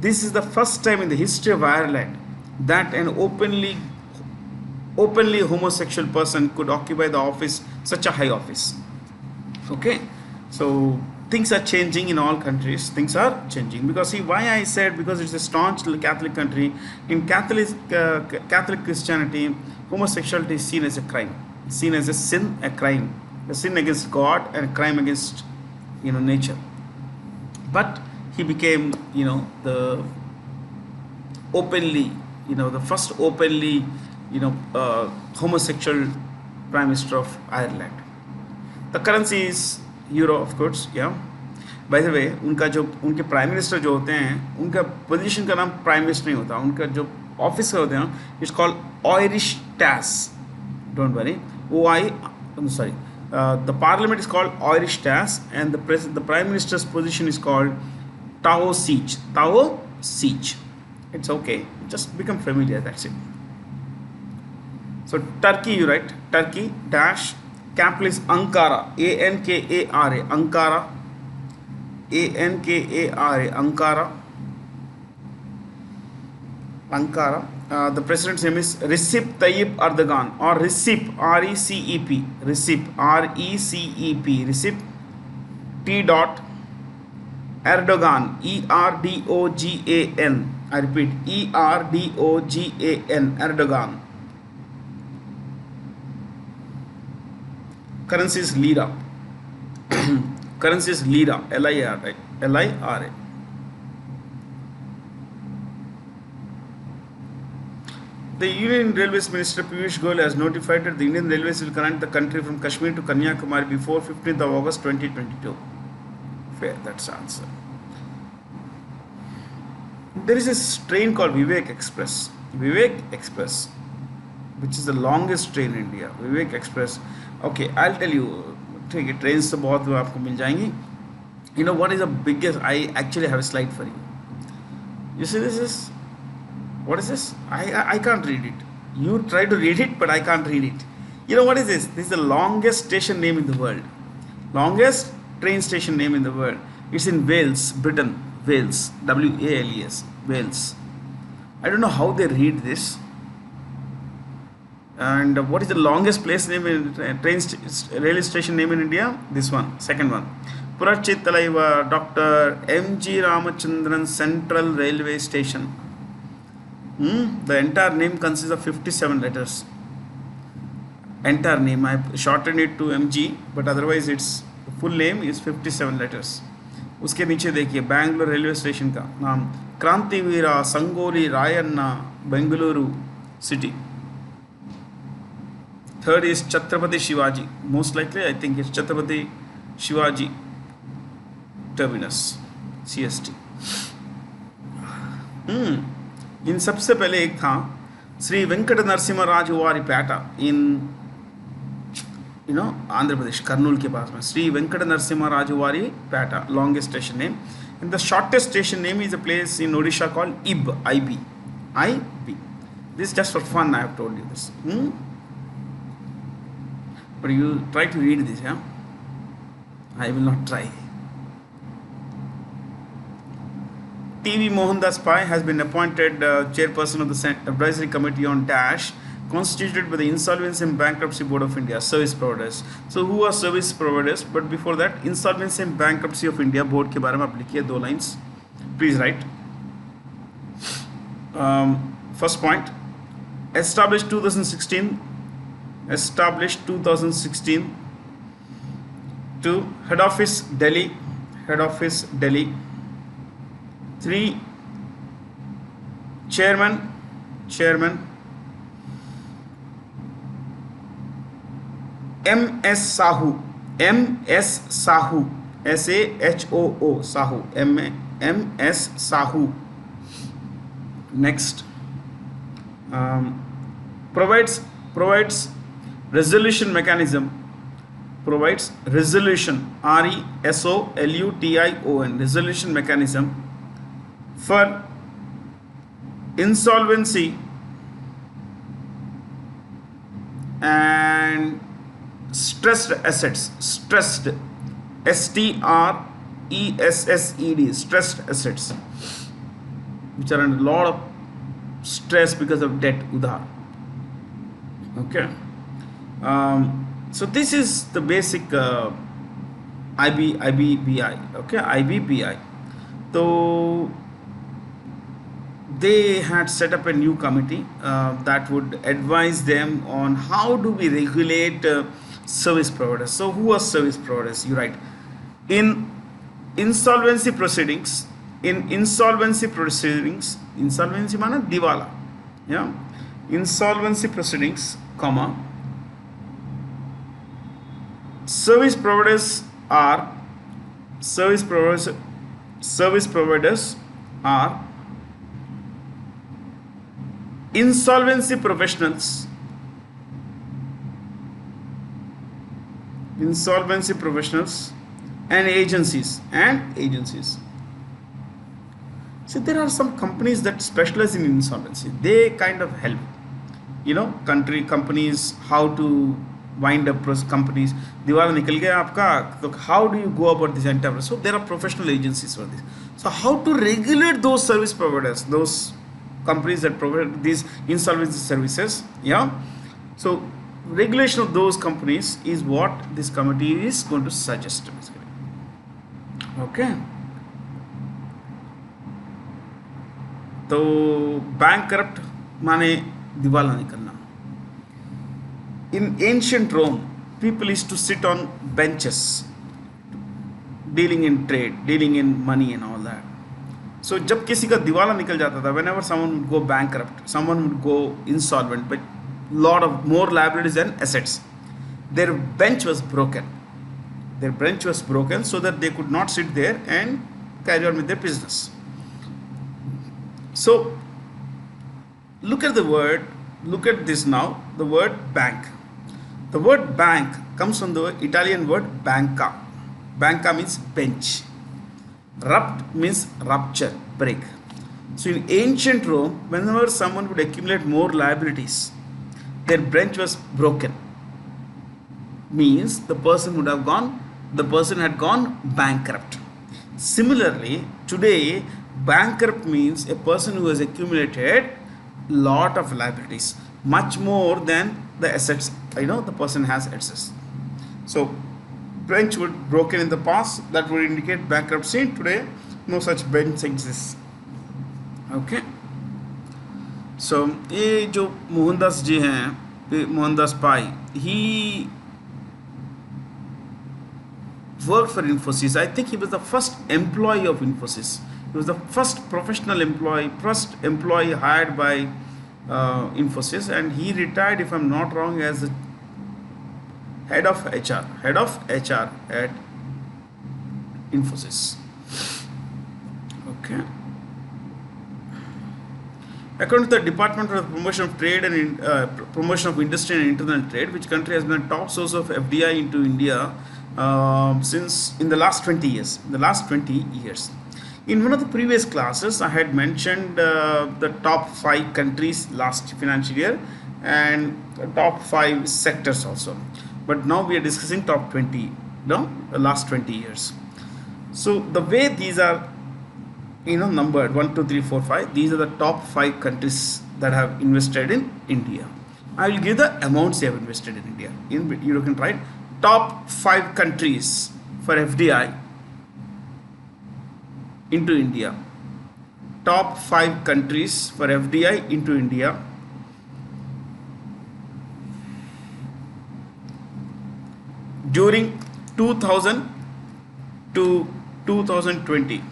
Speaker 1: This is the first time in the history of Ireland that an openly homosexual person could occupy the office, such a high office. Okay, so things are changing in all countries. Things are changing because, see, why I said, because it's a staunch Catholic country. In Catholic Christianity, homosexuality is seen as a crime, seen as a sin, a crime, a sin against God and a crime against nature. But he became the openly the first openly homosexual prime minister of Ireland. The currency is euro, of course. Yeah. By the way, उनके prime minister जो होते हैं, उनका position का नाम prime minister नहीं होता. उनका जो ऑफिस होते हैं, it's called Oireachtas. Don't worry. The parliament is called Irish TAS, and the prime minister's position is called Tao Siege. It's okay. Just become familiar. That's it. So Turkey, you write Turkey dash, capital is Ankara, Ankara, Ankara, Ankara. The president's name is Recep Tayyip Erdogan, or Recep, R-E-C-E-P, Recep, R-E-C-E-P, Recep T. Erdogan, E-R-D-O-G-A-N. I repeat, E-R-D-O-G-A-N, Erdogan. Currency is lira. Currency is lira, Lira, Lira. The Union Railways Minister Piyush Goyal has notified that the Indian Railways will connect the country from Kashmir to Kanyakumari before 15th of August 2022. Fair, that's the answer. There is a train called Vivek Express. Vivek Express, which is the longest train in India. Vivek Express. Okay, I'll tell you. ठीक है, trains तो बहुत आपको मिल जाएंगी. You know what is the biggest? I actually have a slide for you. You see this is. What is this? I can't read it. You try to read it, but I can't read it. You know what is this? This is the longest station name in the world. Longest train station name in the world. It's in Wales, Britain. Wales. Wales. Wales. I don't know how they read this. And what is the longest place name in railway station name in India? This one. Second one. Purachit Talaiva, Dr. M.G. Ramachandran Central Railway Station. The entire name consists of 57 letters. Entire name, I shortened it to MG, but otherwise its full name is 57 letters. उसके नीचे देखिए Bangalore railway station का नाम Krantiveera Sangolli Rayanna Bengaluru city. Third is Chhatrapati Shivaji. Most likely I think it's Chhatrapati Shivaji Terminus, CST. इन सबसे पहले एक था श्री वेंकट नरसिम्हा राजवारी पेटा इन आंध्र प्रदेश कर्नूल के पास में Shri Venkata Narasimha Rajuvari Peta longest station name. And the shortest station name is a place in Odisha called IB. This just for fun I have told you this. But you try to read this, yeah? I will not try. TV Mohandas Pai has been appointed chairperson of the advisory committee on Dash, constituted by the Insolvency and Bankruptcy Board of India, service providers. So who are service providers? But before that, Insolvency and Bankruptcy of India Board के बारे में आप लिखिए 2 lines. Please write. First point, established 2016 to head office Delhi. 3 chairman MS Sahu SAHOO Sahu MS Sahu. Next, provides resolution mechanism, resolution resolution mechanism for insolvency and stressed assets, stressed STRESSED, stressed assets which are under a lot of stress because of debt, udhar. Okay, so this is the basic IBBI. Okay, IBBI. So they had set up a new committee that would advise them on how do we regulate service providers. So who are service providers? You write in insolvency proceedings. Insolvency माना दिवाला, yeah. Insolvency proceedings, comma, service providers are insolvency professionals and agencies. So there are some companies that specialize in insolvency. They kind of help, companies how to wind up companies. दिवाला निकल गया आपका, तो how do you go about this entire? So there are professional agencies for this. So how to regulate those service providers, those companies that provide these insolvency services? Yeah. So regulation of those companies is what this committee is going to suggest. Okay. तो bankrupt माने दिवाला निकलना. In ancient Rome, people used to sit on benches dealing in trade, dealing in money and all that. So जब किसी का दिवाला निकल जाता था, whenever someone would go bankrupt, someone would go insolvent, but lot of more liabilities than assets, their bench was broken. Their bench was broken so that they could not sit there and carry on with their business. So look at the word, look at this now, the word bank. The word bank comes from the Italian word banca. Banca means bench. Rupt means rupture, break. So in ancient Rome, whenever someone would accumulate more liabilities, their bench was broken. Means the person had gone bankrupt. Similarly, today bankrupt means a person who has accumulated lot of liabilities, much more than the assets, the person has assets. So bench would broken in the past, that would indicate bankruptcy. Today no such bench exists. Okay. So ये जो मोहनदास जी हैं, मोहनदास पाई, he worked for Infosys. I think he was the first employee of Infosys. He was the first professional employee, first employee hired by Infosys, and he retired, if I'm not wrong, as the head of HR at Infosys. Okay. According to the Department of Promotion of Trade and Promotion of Industry and International Trade, which country has been a top source of FDI into India since in the last 20 years. In one of the previous classes, I had mentioned the top 5 countries last financial year and the top 5 sectors also. But now we are discussing top 20, the last 20 years. So the way these are, numbered 1, 2, 3, 4, 5. These are the top 5 countries that have invested in India. I will give the amounts they have invested in India. You can write top 5 countries for FDI into India. Top 5 countries for FDI into India. During 2000 to 2020.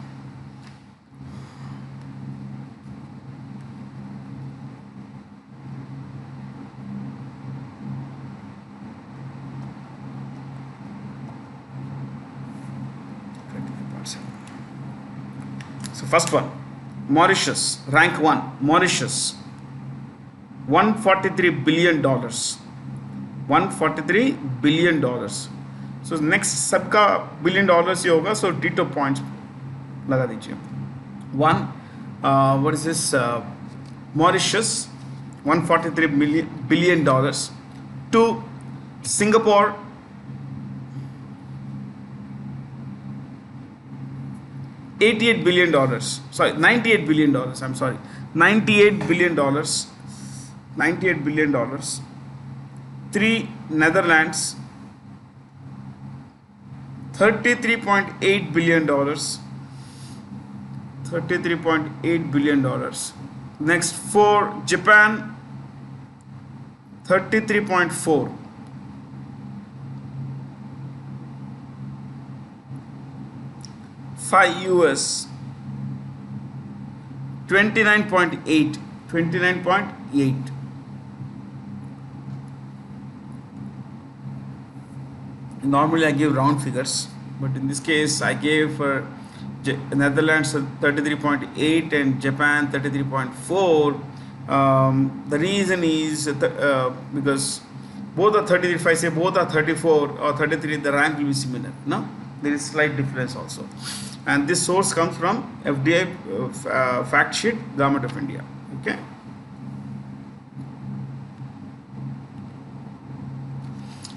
Speaker 1: So first one, Mauritius, rank 1, Mauritius, $143 billion. $143 billion. So next सबका $billion ही होगा, so ditto points लगा दीजिए. 1, what is this? Mauritius, $143 billion. 2, Singapore, $88 billion. Sorry, $98 billion. I'm sorry, $98 billion. $98 billion. 3, Netherlands, $33.8 billion. $33.8 billion. Next, 4, Japan, 33.4. 5, US, 29.8. 29.8. Normally I give round figures, but in this case I gave for Netherlands 33.8 and Japan 33.4. The reason is because both are 33. If I say both are 34 or 33, the rank will be similar. No, there is slight difference also. And this source comes from FDI fact sheet, Government of India. Okay.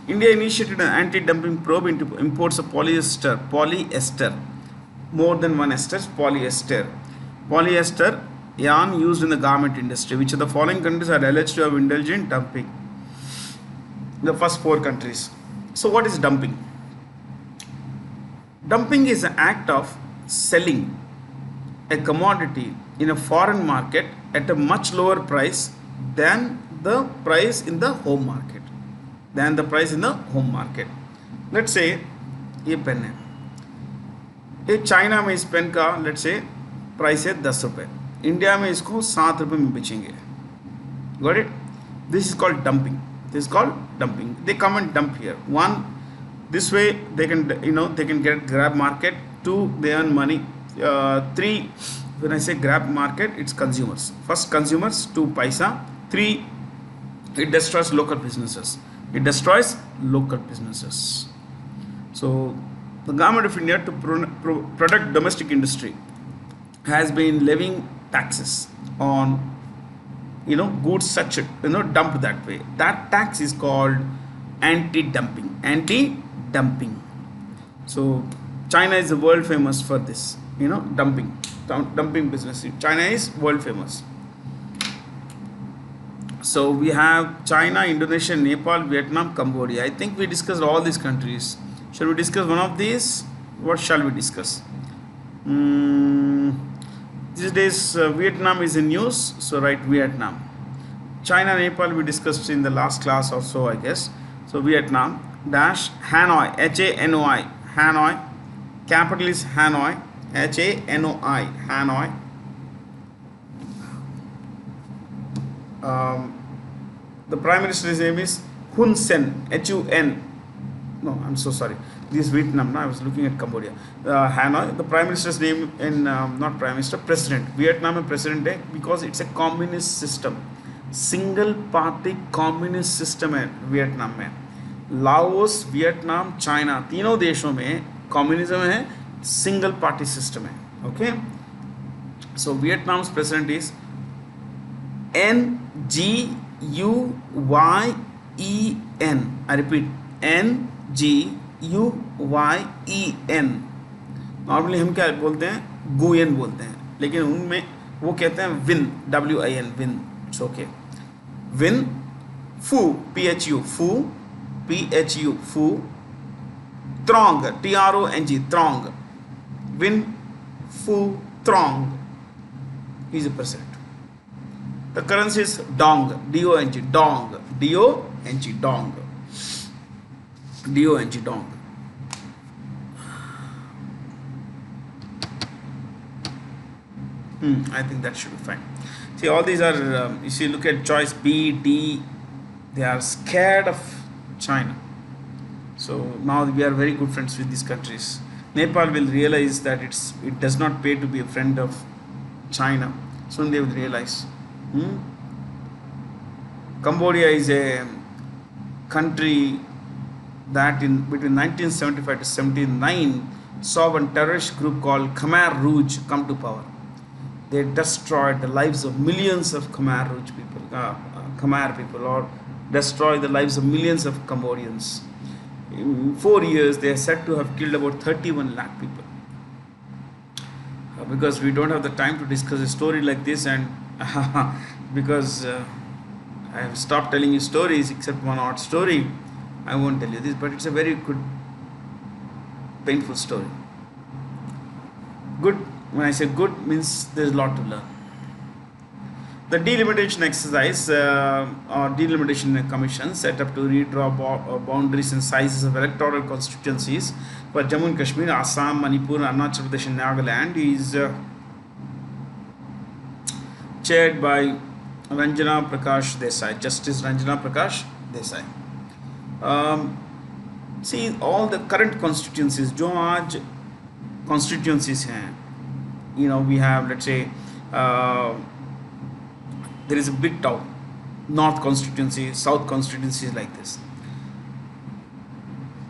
Speaker 1: India initiated an anti-dumping probe into imports of polyester, more than one esters, polyester yarn used in the garment industry. Which of the following countries are alleged to have indulged in dumping? The first 4 countries. So what is dumping? Dumping is an act of selling a commodity in a foreign market at a much lower price than the price in the home market. Let's say ये pen है, ये China में इस pen का late से price है 10 रुपये, India में इसको 7 रुपये में बेचेंगे. Got it? This is called dumping. This is called dumping. They come and dump here. One, this way they can, they can get grab market. Two, they earn money. Three, when I say grab market, it's consumers. First consumers, two paisa. Three, it destroys local businesses. It destroys local businesses. So the government of India to protect domestic industry has been levying taxes on goods such dumped that way. That tax is called anti-dumping. So China is world famous for this, dumping business. China is world famous. So we have China, Indonesia, Nepal, Vietnam, Cambodia. I think we discussed all these countries. Shall we discuss one of these? What shall we discuss? These days Vietnam is in news, so write Vietnam. China, Nepal we discussed in the last class or so, I guess. So Vietnam dash Hanoi, Hanoi, Hanoi, capital is Hanoi, Hanoi, Hanoi. The prime minister's name is Hun Sen, Hun. No, I'm so sorry. This is Vietnam. Now I was looking at Cambodia. Hanoi. The prime minister's name in not prime minister, president. Vietnam and president है because it's a communist system. Single party communist system है Vietnam में. Laos, Vietnam, China तीनों देशों में communism है, single party system है. Okay. So Vietnam's president is Nguyen. I repeat, Nguyen. Normally हम क्या बोलते हैं, गुयन बोलते हैं, लेकिन उनमें वो कहते हैं win, WIN, win. It's okay. Win फू, PHU, फू, PHU, फू. Trong, TRONG, Trong. विन फू Trong. He is a president. The currency is dong, DONG, dong, DONG, dong, DONG, dong. I think that should be fine. See, all these are, you see, look at choice B, D, they are scared of China. So now we are very good friends with these countries. Nepal will realize that it does not pay to be a friend of China. Soon they will realize. Cambodia is a country that in between 1975 to 79 saw one terrorist group called Khmer Rouge come to power. They destroyed the lives of millions of Khmer Rouge people, Khmer people, or destroyed the lives of millions of Cambodians. In 4 years, they are said to have killed about 31 lakh people. Because we don't have the time to discuss a story like this, and because I have stopped telling you stories except one odd story, I won't tell you this, but it's a very good, painful story. Good, when I say good, means there's a lot to learn. The delimitation exercise or delimitation commission set up to redraw boundaries and sizes of electoral constituencies for Jammu and Kashmir, Assam, Manipur, Arunachal Pradesh and Nagaland is chaired by Ranjana Prakash Desai, Justice Ranjana Prakash Desai. See, all the current constituencies, जो आज constituencies हैं, we have, let's say, there is a big town, north constituency, south constituencies like this.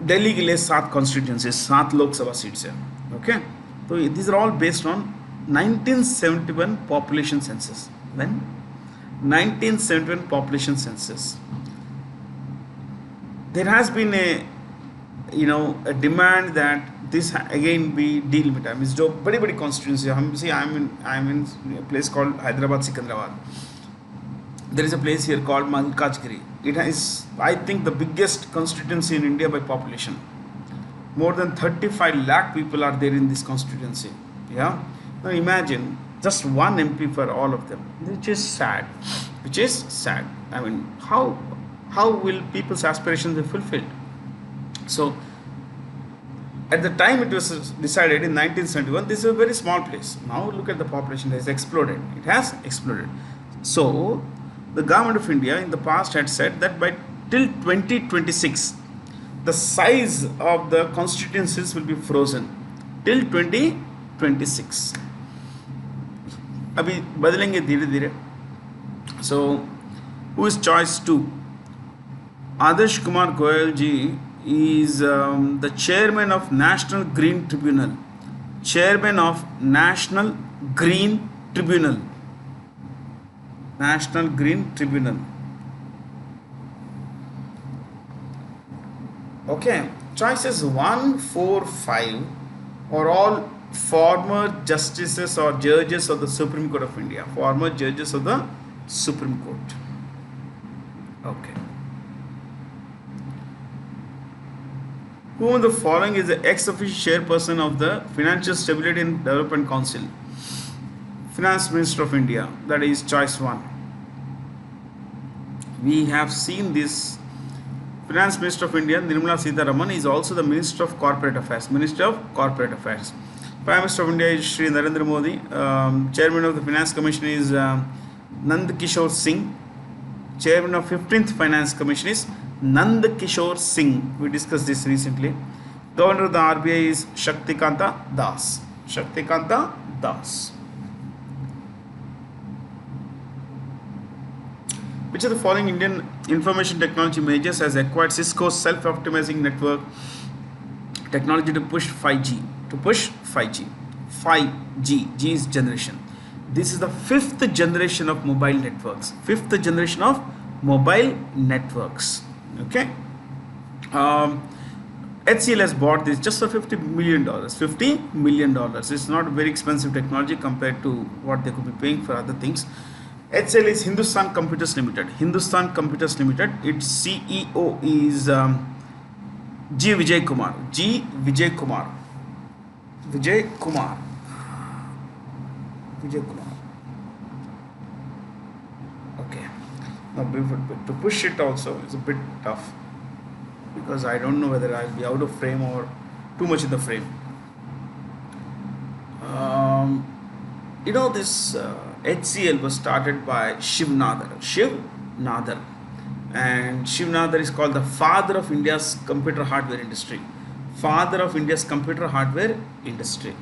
Speaker 1: Delhi के लिए 7 constituencies, 7 लोक सभा seats हैं. Okay, so these are all based on 1971 population census. When 1971 population census, there has been a demand that this again be delimited. I mean, जो बड़ी constituency, I'm in a place called Hyderabad Secunderabad. There is a place here called Malkajgiri. It is, I think, the biggest constituency in India by population. More than 35 lakh people are there in this constituency. Yeah. Now imagine just one MP for all of them, which is sad. I mean, how will people's aspirations be fulfilled? So At the time it was decided in 1971, this is a very small place. Now look at the population, it has exploded. It has exploded. So the government of India in the past had said that by till 2026, the size of the constituencies will be frozen till 2026. अभी बदलेंगे धीरे धीरे. So who is choice 2? Adarsh Kumar Goyal ji is the chairman of National Green Tribunal. Chairman of National Green Tribunal. National Green Tribunal. Okay, choices 1, 4, 5 are all former justices or judges of the Supreme Court of India. Former judges of the Supreme Court. Okay. Who of the following is the ex-officio chairperson of the Financial Stability and Development Council? Finance Minister of India. That is choice 1. We have seen this. Finance Minister of India, Nirmala Sitharaman, is also the Minister of Corporate Affairs. Minister of Corporate Affairs. Prime Minister of India is Shri Narendra Modi. Chairman of the Finance Commission is Nand Kishore Singh. Chairman of 15th Finance Commission is Nand Kishore Singh. We discussed this recently. Governor of the RBI is Shaktikanta Das. Shaktikanta Das. Which of the following Indian information technology majors has acquired Cisco's self-optimizing network technology to push 5G? To push 5G. 5G. G is generation. This is the 5th generation of mobile networks. 5th generation of mobile networks. Okay. HCL has bought this just for $50 million. $50 million. It's not very expensive technology compared to what they could be paying for other things. HCL is Hindustan Computers Limited. Hindustan Computers Limited. Its CEO is G. Vijay Kumar. G. Vijay Kumar. Vijay Kumar. Vijay Kumar. Okay. Now to push it also is a bit tough because I don't know whether I'll be out of frame or too much in the frame. This HCL was started by Shiv Nadar. Shiv Nadar. And Shiv Nadar is called the father of India's computer hardware industry. Father of India's computer hardware industry.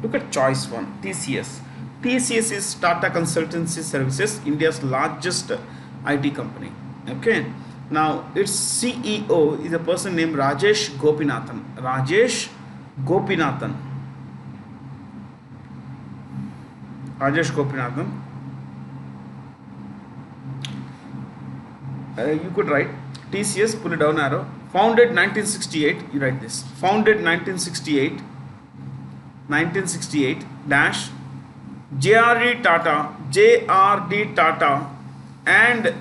Speaker 1: Look at choice 1, TCS. TCS is Tata Consultancy Services, India's largest IT company. Okay. Now, its CEO is a person named Rajesh Gopinathan. Rajesh Gopinathan. Rajesh Gopinathan. You could write TCS, pull it down arrow. Founded 1968. You write this. Founded 1968 dash JRD Tata and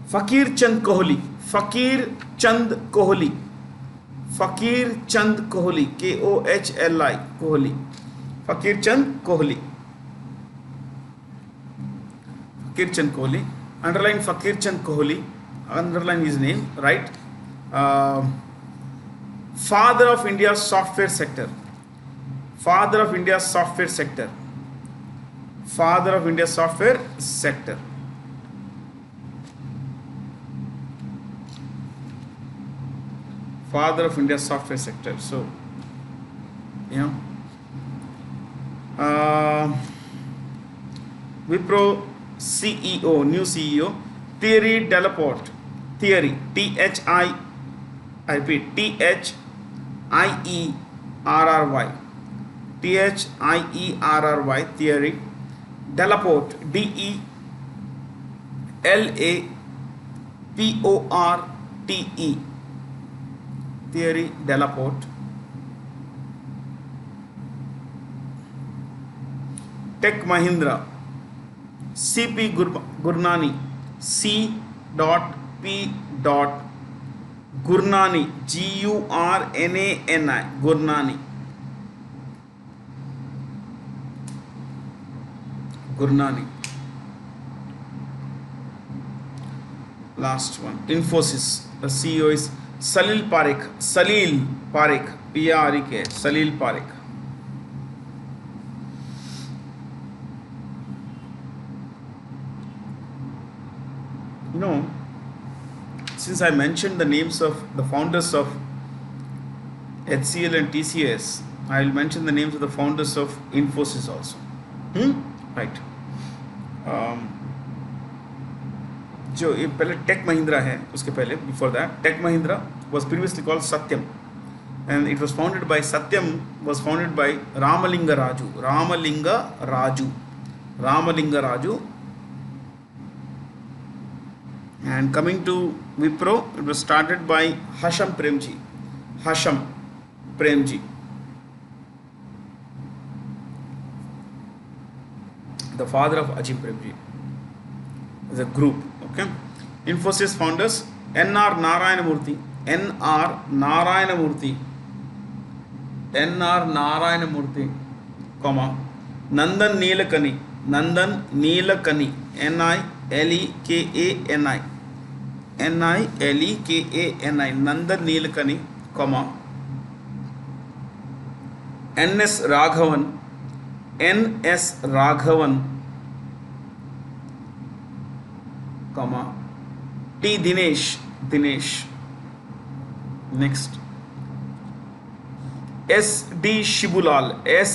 Speaker 1: Fakir Chand Kohli. Fakir Chand Kohli. Fakir Chand Kohli. Kohli. Kohli. Fakir Chand Kohli. Fakir Chand Kohli. Underline Fakir Chand Kohli. Underline his name. Right. Father of India's software sector. Father of India's software sector. Father of India's software sector. Father of India's software sector. So, Wipro CEO, new CEO, Thierry Delaporte. Thierry, I repeat, Thierry. Thierry. Thierry. Delaporte. Delaporte. Thierry Delaporte. Tech Mahindra. CP Gurnani. C.P. Gurnani. Gurnani. Gurnani. Gurnani. Last one. Infosys. The CEO is Salil Parekh. Salil Parekh. P-A-R-E-K. Salil Parekh. You know, since I mentioned the names of the founders of HCL and TCS, I will mention the names of the founders of Infosys also. Right. जो ये पहले take Mahindra है, उसके पहले before that tech Mahindra was previously called Satyam, and it was founded by Satyam was founded by Ramalinga Raju. Ramalinga Raju. And coming to Wipro, it was started by Hasham Premji. The father of Ajim Premji. As a group, okay. Infosys founders N.R. Narayanamurthy, comma, Nandan Nilekani, N-I-L-E-K-A-N-I, Nandan Nilekani, comma, N.S. Raghavan, comma, T. Dinesh. Next, S.D. Shibulal.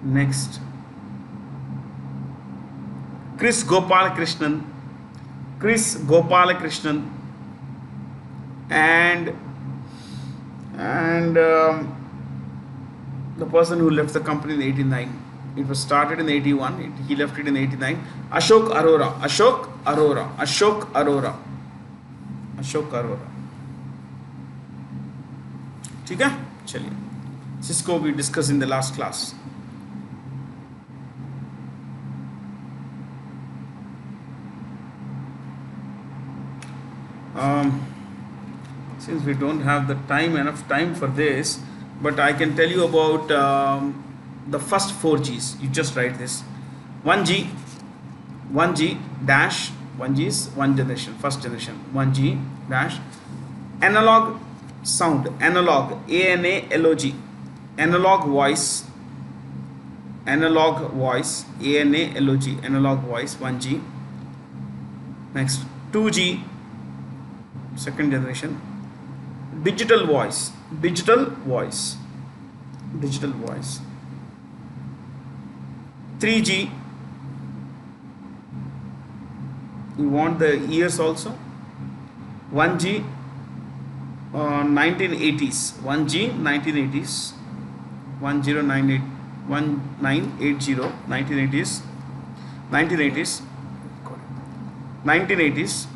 Speaker 1: Next, Chris Gopalakrishnan, and the person who left the company in 89. It was started in 81. He left it in 89. Ashok Arora. ठीक है, चलिए. Cisco we discussed in the last class. Since we don't have enough time for this, but I can tell you about the first 4 Gs. You just write this. 1G dash, 1G is one generation, first generation. 1G dash, analog sound, analog, A-N-A-L-O-G, analog voice, A-N-A-L-O-G, analog voice, 1G. Next, 2G, second generation, digital voice. 3G, you want the years also. 1G, 1980s. 1G, 1980s. 1980, 1980s.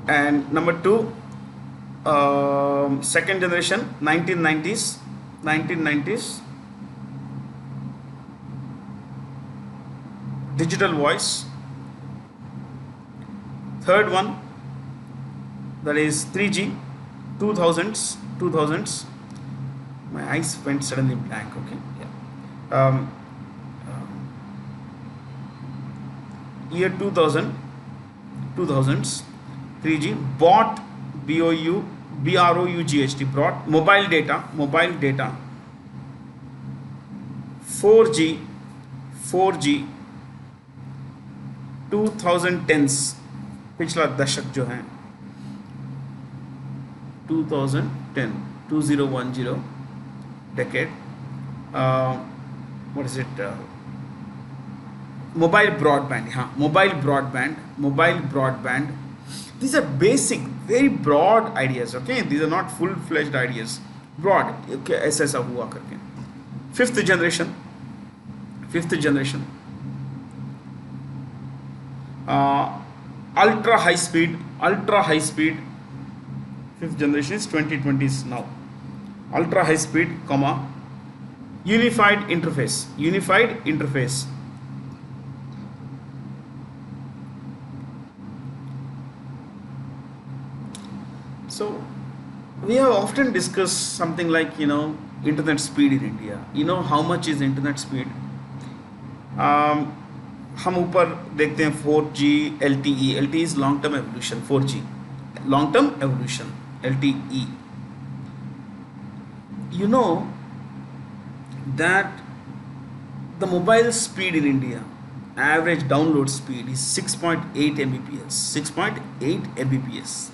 Speaker 1: And number 2, second generation, 1990s. Digital voice. Third one, that is 3G, 2000s. My eyes went suddenly blank. Okay, yeah. Year 2000, 2000s. 3G, BOT, B-R-O-U-G-H-T, BOT, mobile data. 4G, 2010s, पिछला दशक जो है 2010, 2010 decade. What is it? Mobile broadband. These are basic, very broad ideas. Okay, these are not full-fledged ideas. Broad. Okay, ऐसा हुआ करके. Fifth generation. Ultra high speed. Fifth generation is 2020s now. Ultra high speed, comma, unified interface. So We have often discussed something like, internet speed in India. You know how much is internet speed? um, हम ऊपर देखते हैं 4G LTE. LTE is long term evolution. 4G long term evolution, LTE. You know that the mobile speed in India, average download speed is 6.8 Mbps. 6.8 Mbps.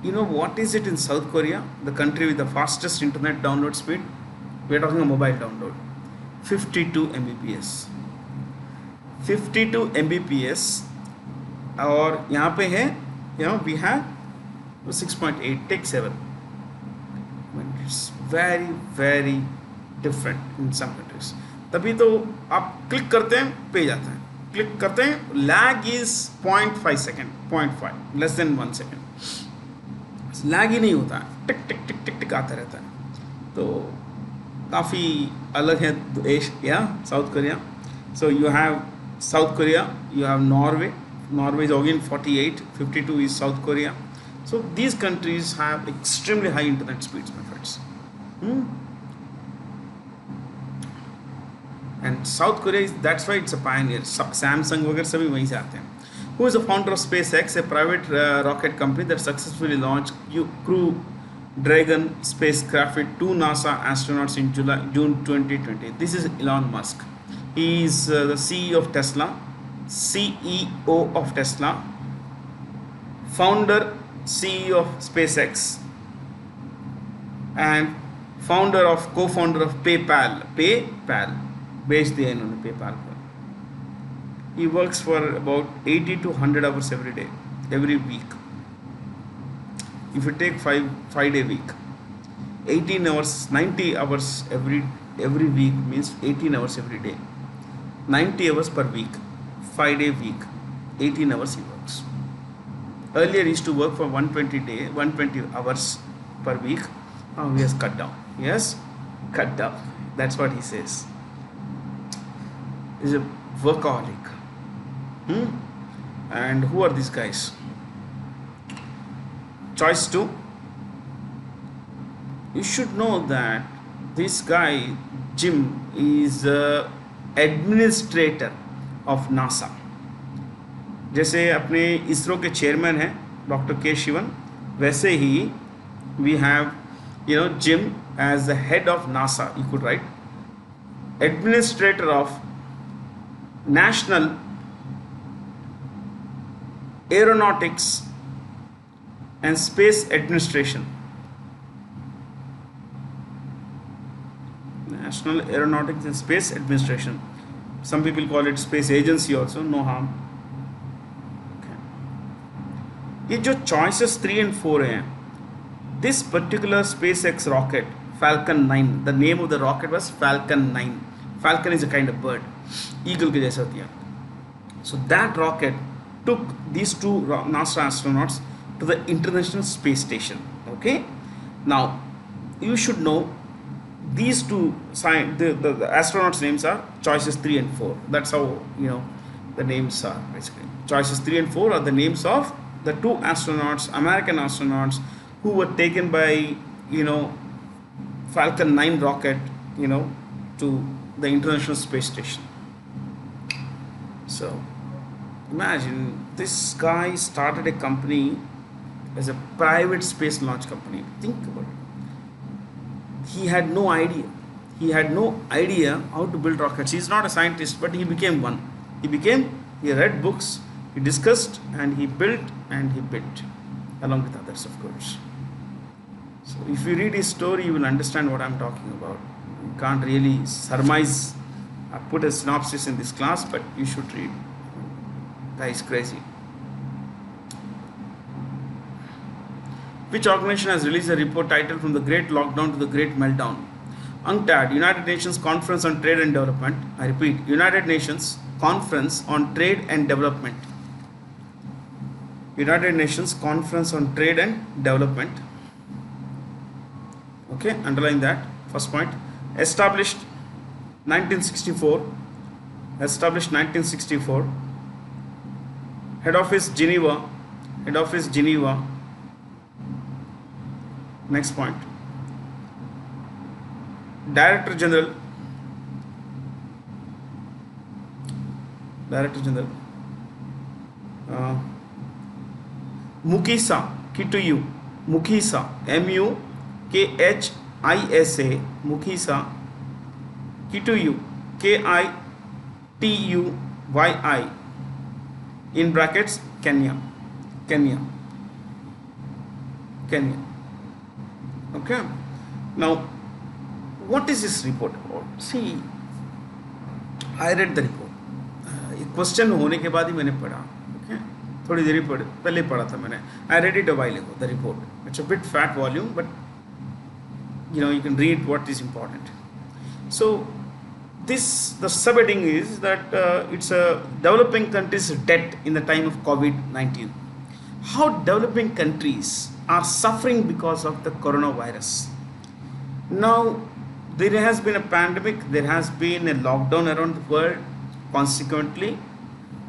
Speaker 1: You know what is it in South Korea, the country with the fastest internet download speed? We are talking about mobile download. 52 Mbps. 52 Mbps. और यहाँ पे है, we have 6.8. Take 7. It's very very different in some countries. तभी तो आप click करते हैं पे जाता है, क्लिक करते हैं, lag is 0.5 second, 0.5, less than 1 second, lag ही नहीं होता है, टिक टिक टिक टिक टिक आता रहता है. तो काफ़ी अलग है देश या south Korea. So you have south Korea, you have Norway. Norway is again 48, 52 is South Korea. So these countries have extremely high internet speeds, my friends. And South Korea is, that's why it's a pioneer. Samsung वगैरह सभी वहीं से आते हैं. Who is the founder of SpaceX, a private rocket company that successfully launched Crew Dragon spacecraft with 2 NASA astronauts in June 2020. This is Elon Musk. He is the CEO of Tesla. CEO of Tesla, founder, CEO of SpaceX, and co-founder of PayPal. बेच दिया इन्होंने PayPal पर. He works for about 80 to 100 hours every day, every week. If you take 5-day week, 18 hours, 90 hours every week means 18 hours every day, 90 hours per week. 5-day week, 18 hours he works. Earlier he used to work for 120 hours per week. Now he has cut down. Yes, cut down. That's what he says. He's a workaholic. And who are these guys? Choice 2. You should know that this guy Jim is administrator of NASA. जैसे अपने इसरो के chairman हैं doctor K Sivan, वैसे ही we have Jim as the head of NASA. You could write administrator of national aeronautics and space administration. National Aeronautics and Space Administration. Some people call it space agency also, no harm. Okay. ये जो choices 3 and 4 हैं, this particular SpaceX rocket, Falcon 9, the name of the rocket was Falcon 9. Falcon is a kind of bird, eagle के जैसा होती है. So that rocket took these 2 NASA astronauts to the International Space Station. Okay. Now you should know these two the astronauts names are choices 3 and 4. That's how the names are basically. Choices 3 and 4 are the names of the 2 astronauts, American astronauts, who were taken by Falcon 9 rocket to the International Space Station. So imagine this guy started a company as a private space launch company. Think about it. He had no idea. He had no idea how to build rockets. He's not a scientist, but he became one. He read books, he discussed, and he built, along with others, of course. So if you read his story, you will understand what I'm talking about. You can't really surmise. I put a synopsis in this class, but you should read. Guy is crazy. Which organization has released a report titled From the Great Lockdown to the Great Meltdown? UNCTAD, United Nations Conference on Trade and Development. I repeat, United Nations Conference on Trade and Development. United Nations Conference on Trade and Development. Okay, underline that. First point. Established 1964. Head office Geneva. Next point. Director General. Director General. Uh, Mukisa Kituyu. Mukisa. Mukhisa. Mukisa Kituyu. Kitui. In brackets, Kenya. Kenya. Kenya. Okay. Now, what is this report about? See, I read the report. Question होने के बाद ही मैंने पढ़ा. Okay. थोड़ी देर पहले पढ़ा था मैंने. I read it a while ago. The report. It's a bit fat volume, but you can read what is important. So, the subheading is that it's a developing countries' debt in the time of COVID-19. How developing countries are suffering because of the coronavirus. Now, there has been a pandemic, there has been a lockdown around the world. Consequently,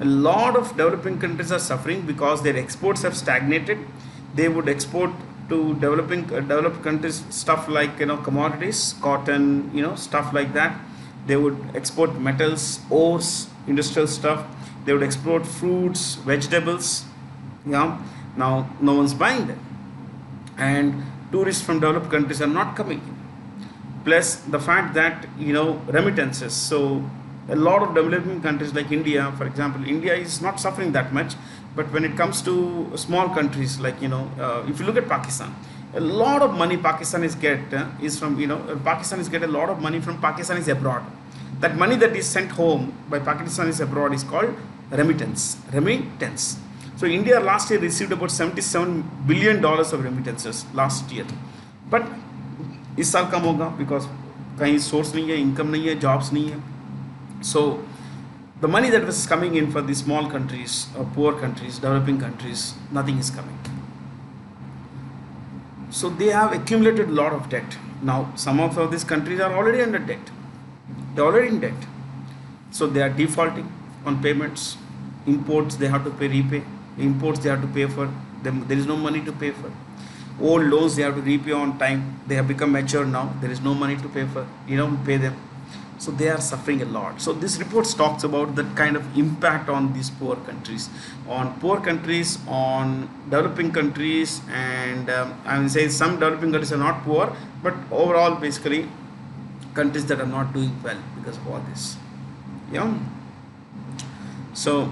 Speaker 1: a lot of developing countries are suffering because their exports have stagnated. They would export to developed countries stuff like commodities, cotton, stuff like that. They would export metals, ores, industrial stuff. They would export fruits, vegetables. Now no one's buying them, and tourists from developed countries are not coming in. Plus the fact that remittances. So a lot of developing countries like India, for example, India is not suffering that much. But when it comes to small countries like if you look at Pakistan, a lot of money Pakistanis get is from Pakistanis get a lot of money from Pakistanis abroad. That money that is sent home by Pakistanis abroad is called remittance. Remittance. So India last year received about $77 billion of remittances last year. But इस साल कम होगा because कहीं source नहीं है, income नहीं है, jobs नहीं है. So the money that was coming in for the small countries, poor countries, developing countries, nothing is coming. So they have accumulated a lot of debt. Now some of these countries are already under debt. They're already in debt. So they are defaulting on payments. Imports they have to repay. Imports they have to pay for. There is no money to pay for. Old loans they have to repay on time. They have become mature now. There is no money to pay for. Pay them. So they are suffering a lot. So this report talks about the kind of impact on these poor countries, on developing countries, and I will say some developing countries are not poor, but overall basically countries that are not doing well because of all this. Yeah. So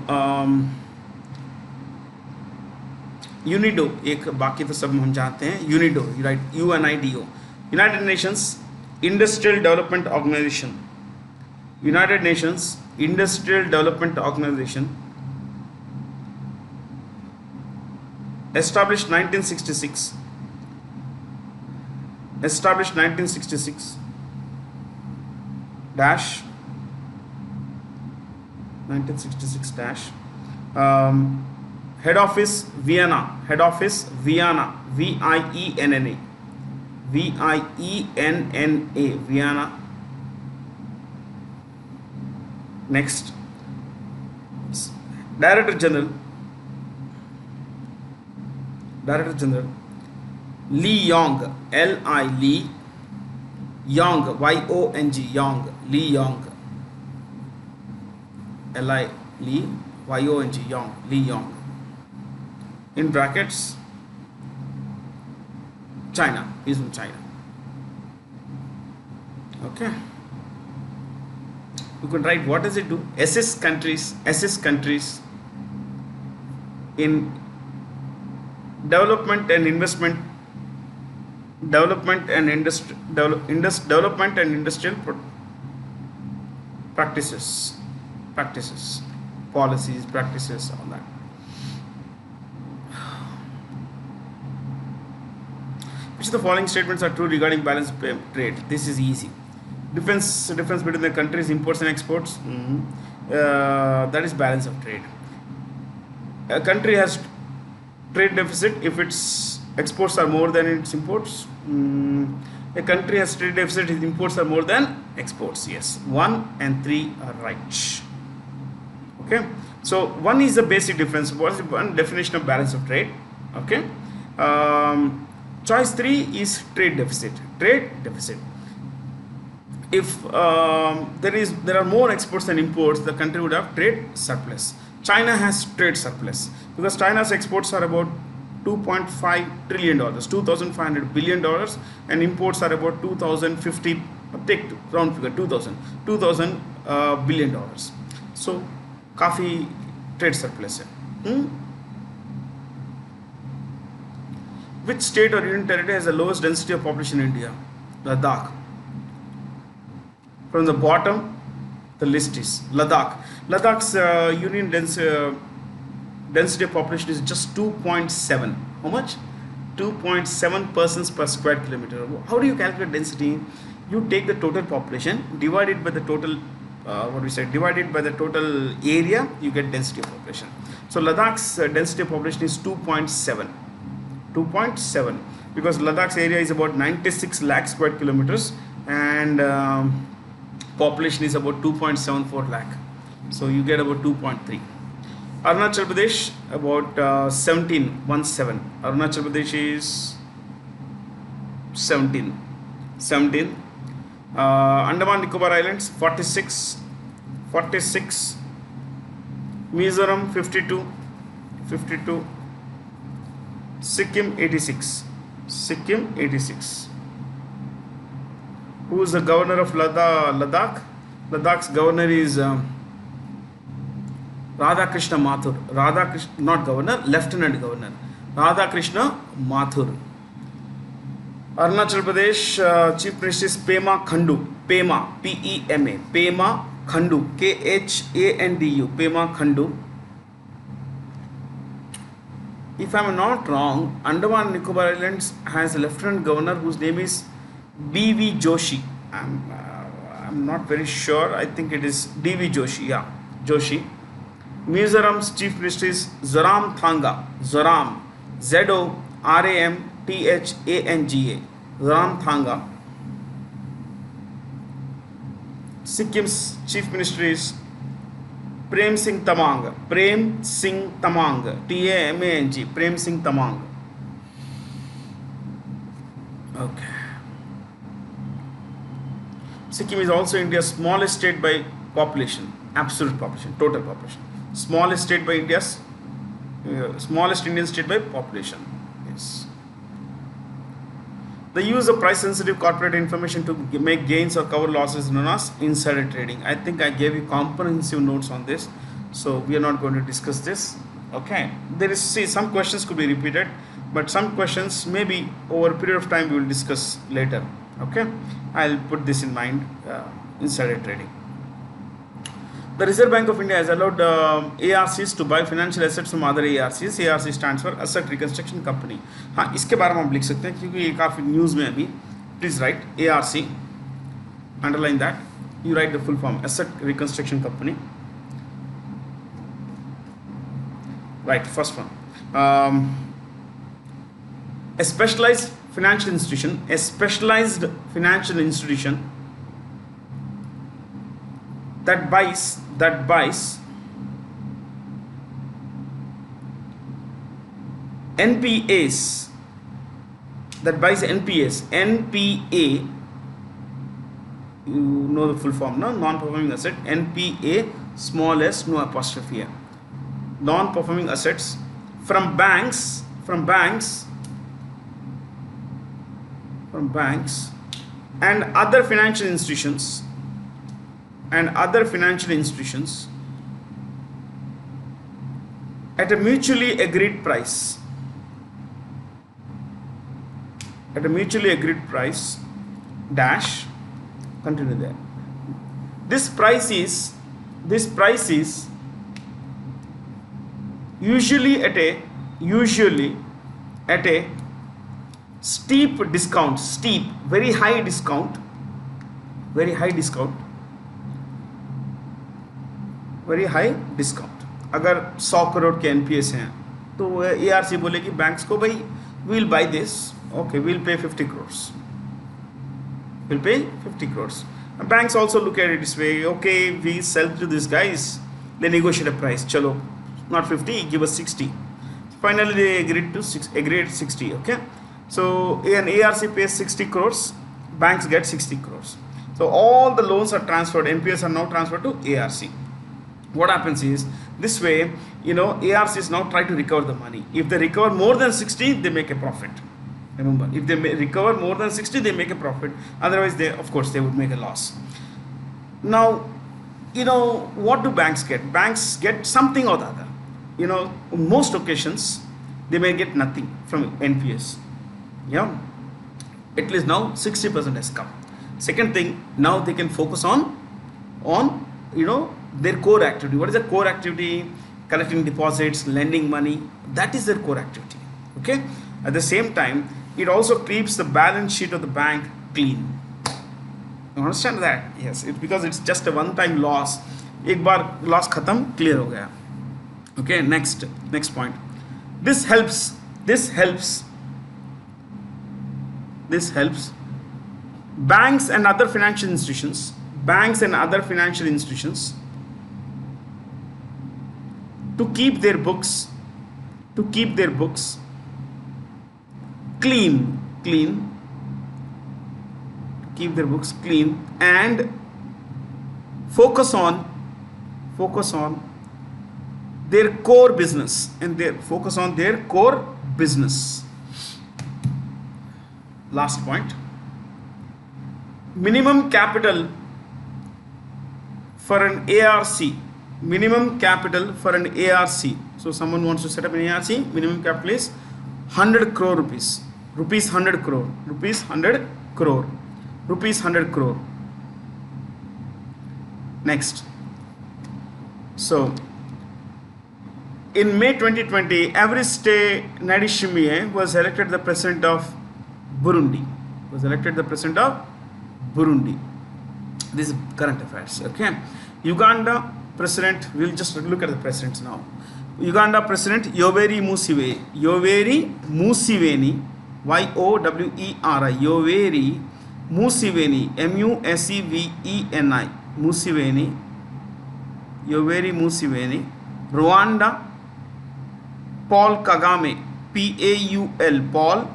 Speaker 1: UNIDO, एक बाकी तो सब हम जानते हैं. UNIDO, right? UNIDO, United Nations Industrial Development Organization. United Nations Industrial Development Organization, established 1966. Established 1966 dash 1966 dash. Head office Vienna. Head office Vienna. Vienna. Vienna. Vienna. Next, Director General Li Yong, L-I Li Yong, Y-O-N-G, Yong, Li Yong, L-I Li Y-O-N-G, Yong, Li Yong. In brackets, China. He's from China. Okay. You can write what does it do? Assess countries in development and investment, development and industrial practices, policies, practices, all that. Which of the following statements are true regarding balance trade? This is easy. Difference between the countries' imports and exports. That is balance of trade. A country has trade deficit if its exports are more than its imports. A country has trade deficit if its imports are more than exports. Yes, 1 and 3 are right. Okay, so 1 is the basic difference. What is one definition of balance of trade? Okay, Choice 3 is trade deficit. Trade deficit. If there are more exports than imports, the country would have trade surplus. China has trade surplus because China's exports are about 2.5 trillion dollars, 2,500 billion dollars, and imports are about 2,050. Take round figure 2,000 billion dollars. So, काफी trade surplus है. Which state or union territory has the lowest density of population in India? Ladakh. From the bottom, the list is Ladakh. Ladakh's union density of population is just 2.7. How much? 2.7 persons per square kilometer. How do you calculate density? You take the total population, divide it by the total, divided by the total area, you get density of population. So Ladakh's density of population is 2.7. 2.7 because Ladakh's area is about 96 lakh square kilometers and population is about 2.74 lakh. So you get about 2.3. Arunachal Pradesh about 17. Arunachal Pradesh is 17. Andaman Nicobar Islands 46. Mizoram 52. Sikkim 86. Who is the governor of Ladakh? Ladakh's governor is Radhakrishna Mathur. Not governor, lieutenant governor. Radhakrishna Mathur. Arunachal Pradesh Chief Minister is Pema Khandu. Pema, P-E-M-A. Pema Khandu. K-H-A-N-D-U. Pema Khandu. If I am not wrong, Andaman Nicobar Islands has a lieutenant governor whose name is B.V. Joshi. I'm not very sure. I think it is D.V. Joshi. Yeah, Joshi. Mizoram's chief minister is Zoram Thanga. Zoram. Z-O-R-A-M-T-H-A-N-G-A. Zoram Thanga. Sikkim's chief minister is Prem Singh Tamang. Prem Singh Tamang. T-A-M-A-N-G. Prem Singh Tamang. Okay. Sikkim is also India's smallest state by population. Absolute population. Total population. Smallest state by India's smallest Indian state by population. Yes. The use of price sensitive corporate information to make gains or cover losses is known as insider trading. I think I gave you comprehensive notes on this, so we are not going to discuss this. Okay, there is, see, some questions could be repeated, but some questions maybe over a period of time we will discuss later. Okay, I'll put this in mind. Insider trading. The Reserve Bank of India has allowed ARCs to buy financial assets from other ARCs. ARC stands for Asset Reconstruction Company. हाँ, इसके बारे में हम लिख सकते हैं क्योंकि ये काफ़ी न्यूज़ में अभी. Please write ARC. Underline that. You write the full form. Asset Reconstruction Company. Right. First one. A specialized financial institution. A specialized financial institution that buys NPAs, NPA, you know the full form, no? Non-performing asset. NPA, small s, no apostrophe. Non-performing assets from banks and other financial institutions at a mutually agreed price. Dash, continue there. This price is usually at a steep discount, very high discount. अगर 100 करोड़ के NPS हैं तो ARC बोलेगी banks को, भाई we'll buy this, okay, we'll pay 50 crores. Banks also look at it this way, okay, we sell to these guys, they negotiate a price, chalo, not 50, give us 60. Finally they agreed 60, okay. So an ARC pays 60 crores, banks get 60 crores. So all the loans are transferred, NPS are now transferred to ARC. What happens is, this way, ARCs now try to recover the money. If they recover more than 60, they make a profit. Remember, if they recover more than 60, they make a profit. Otherwise, of course, they would make a loss. Now, what do banks get? Banks get something or the other. On most occasions, they may get nothing from NPS. Yeah, at least now 60% has come. Second thing, now they can focus on their core activity. What is the core activity? Collecting deposits, lending money. That is their core activity. Okay. At the same time, it also keeps the balance sheet of the bank clean. You understand that? Yes. Because it's just a one-time loss. एक बार loss खत्म, clear हो गया. Okay. Next point. This helps banks and other financial institutions to keep their books clean, keep their books clean and focus on their core business Last point, minimum capital for an ARC. So someone wants to set up an ARC, minimum capital is 100 crore rupees. Rupees 100 crore. Next. So in May 2020, Evariste Ndayishimiye was elected the president of Burundi. This is current affairs. Okay. Uganda president, we'll just look at the presidents now. Uganda president Yoweri Museveni, Yoweri Museveni, Museveni, Yoweri Museveni. Rwanda, Paul Kagame, Paul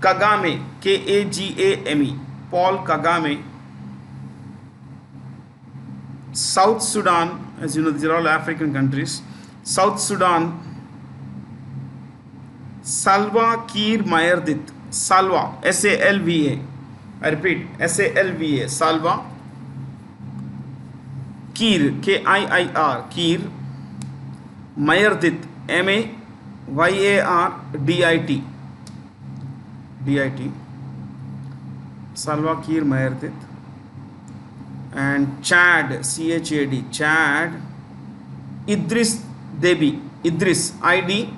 Speaker 1: Kagame, Kagame, Paul Kagame. South Sudan, as you know, these are all African countries. South Sudan, Salva Kiir Mayardit, Salva, S-A-L-V-A. I repeat, S-A-L-V-A, Salva Kiir, K-I-I-R, Kiir Mayardit, M-A-Y-A-R-D-I-T, Salva Kiir Mayardit. And Chad, C-H-A-D, Chad, Idriss Deby, Idriss, I-D-R-I-S-S,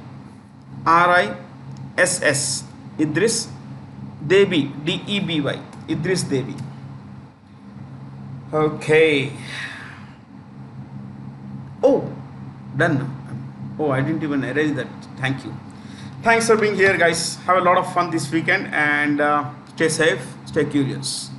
Speaker 1: Idriss Deby, D-E-B-Y, Idriss Deby. Okay. Oh, done. Oh, I didn't even erase that. Thank you. Thanks for being here, guys. Have a lot of fun this weekend and stay safe, stay curious.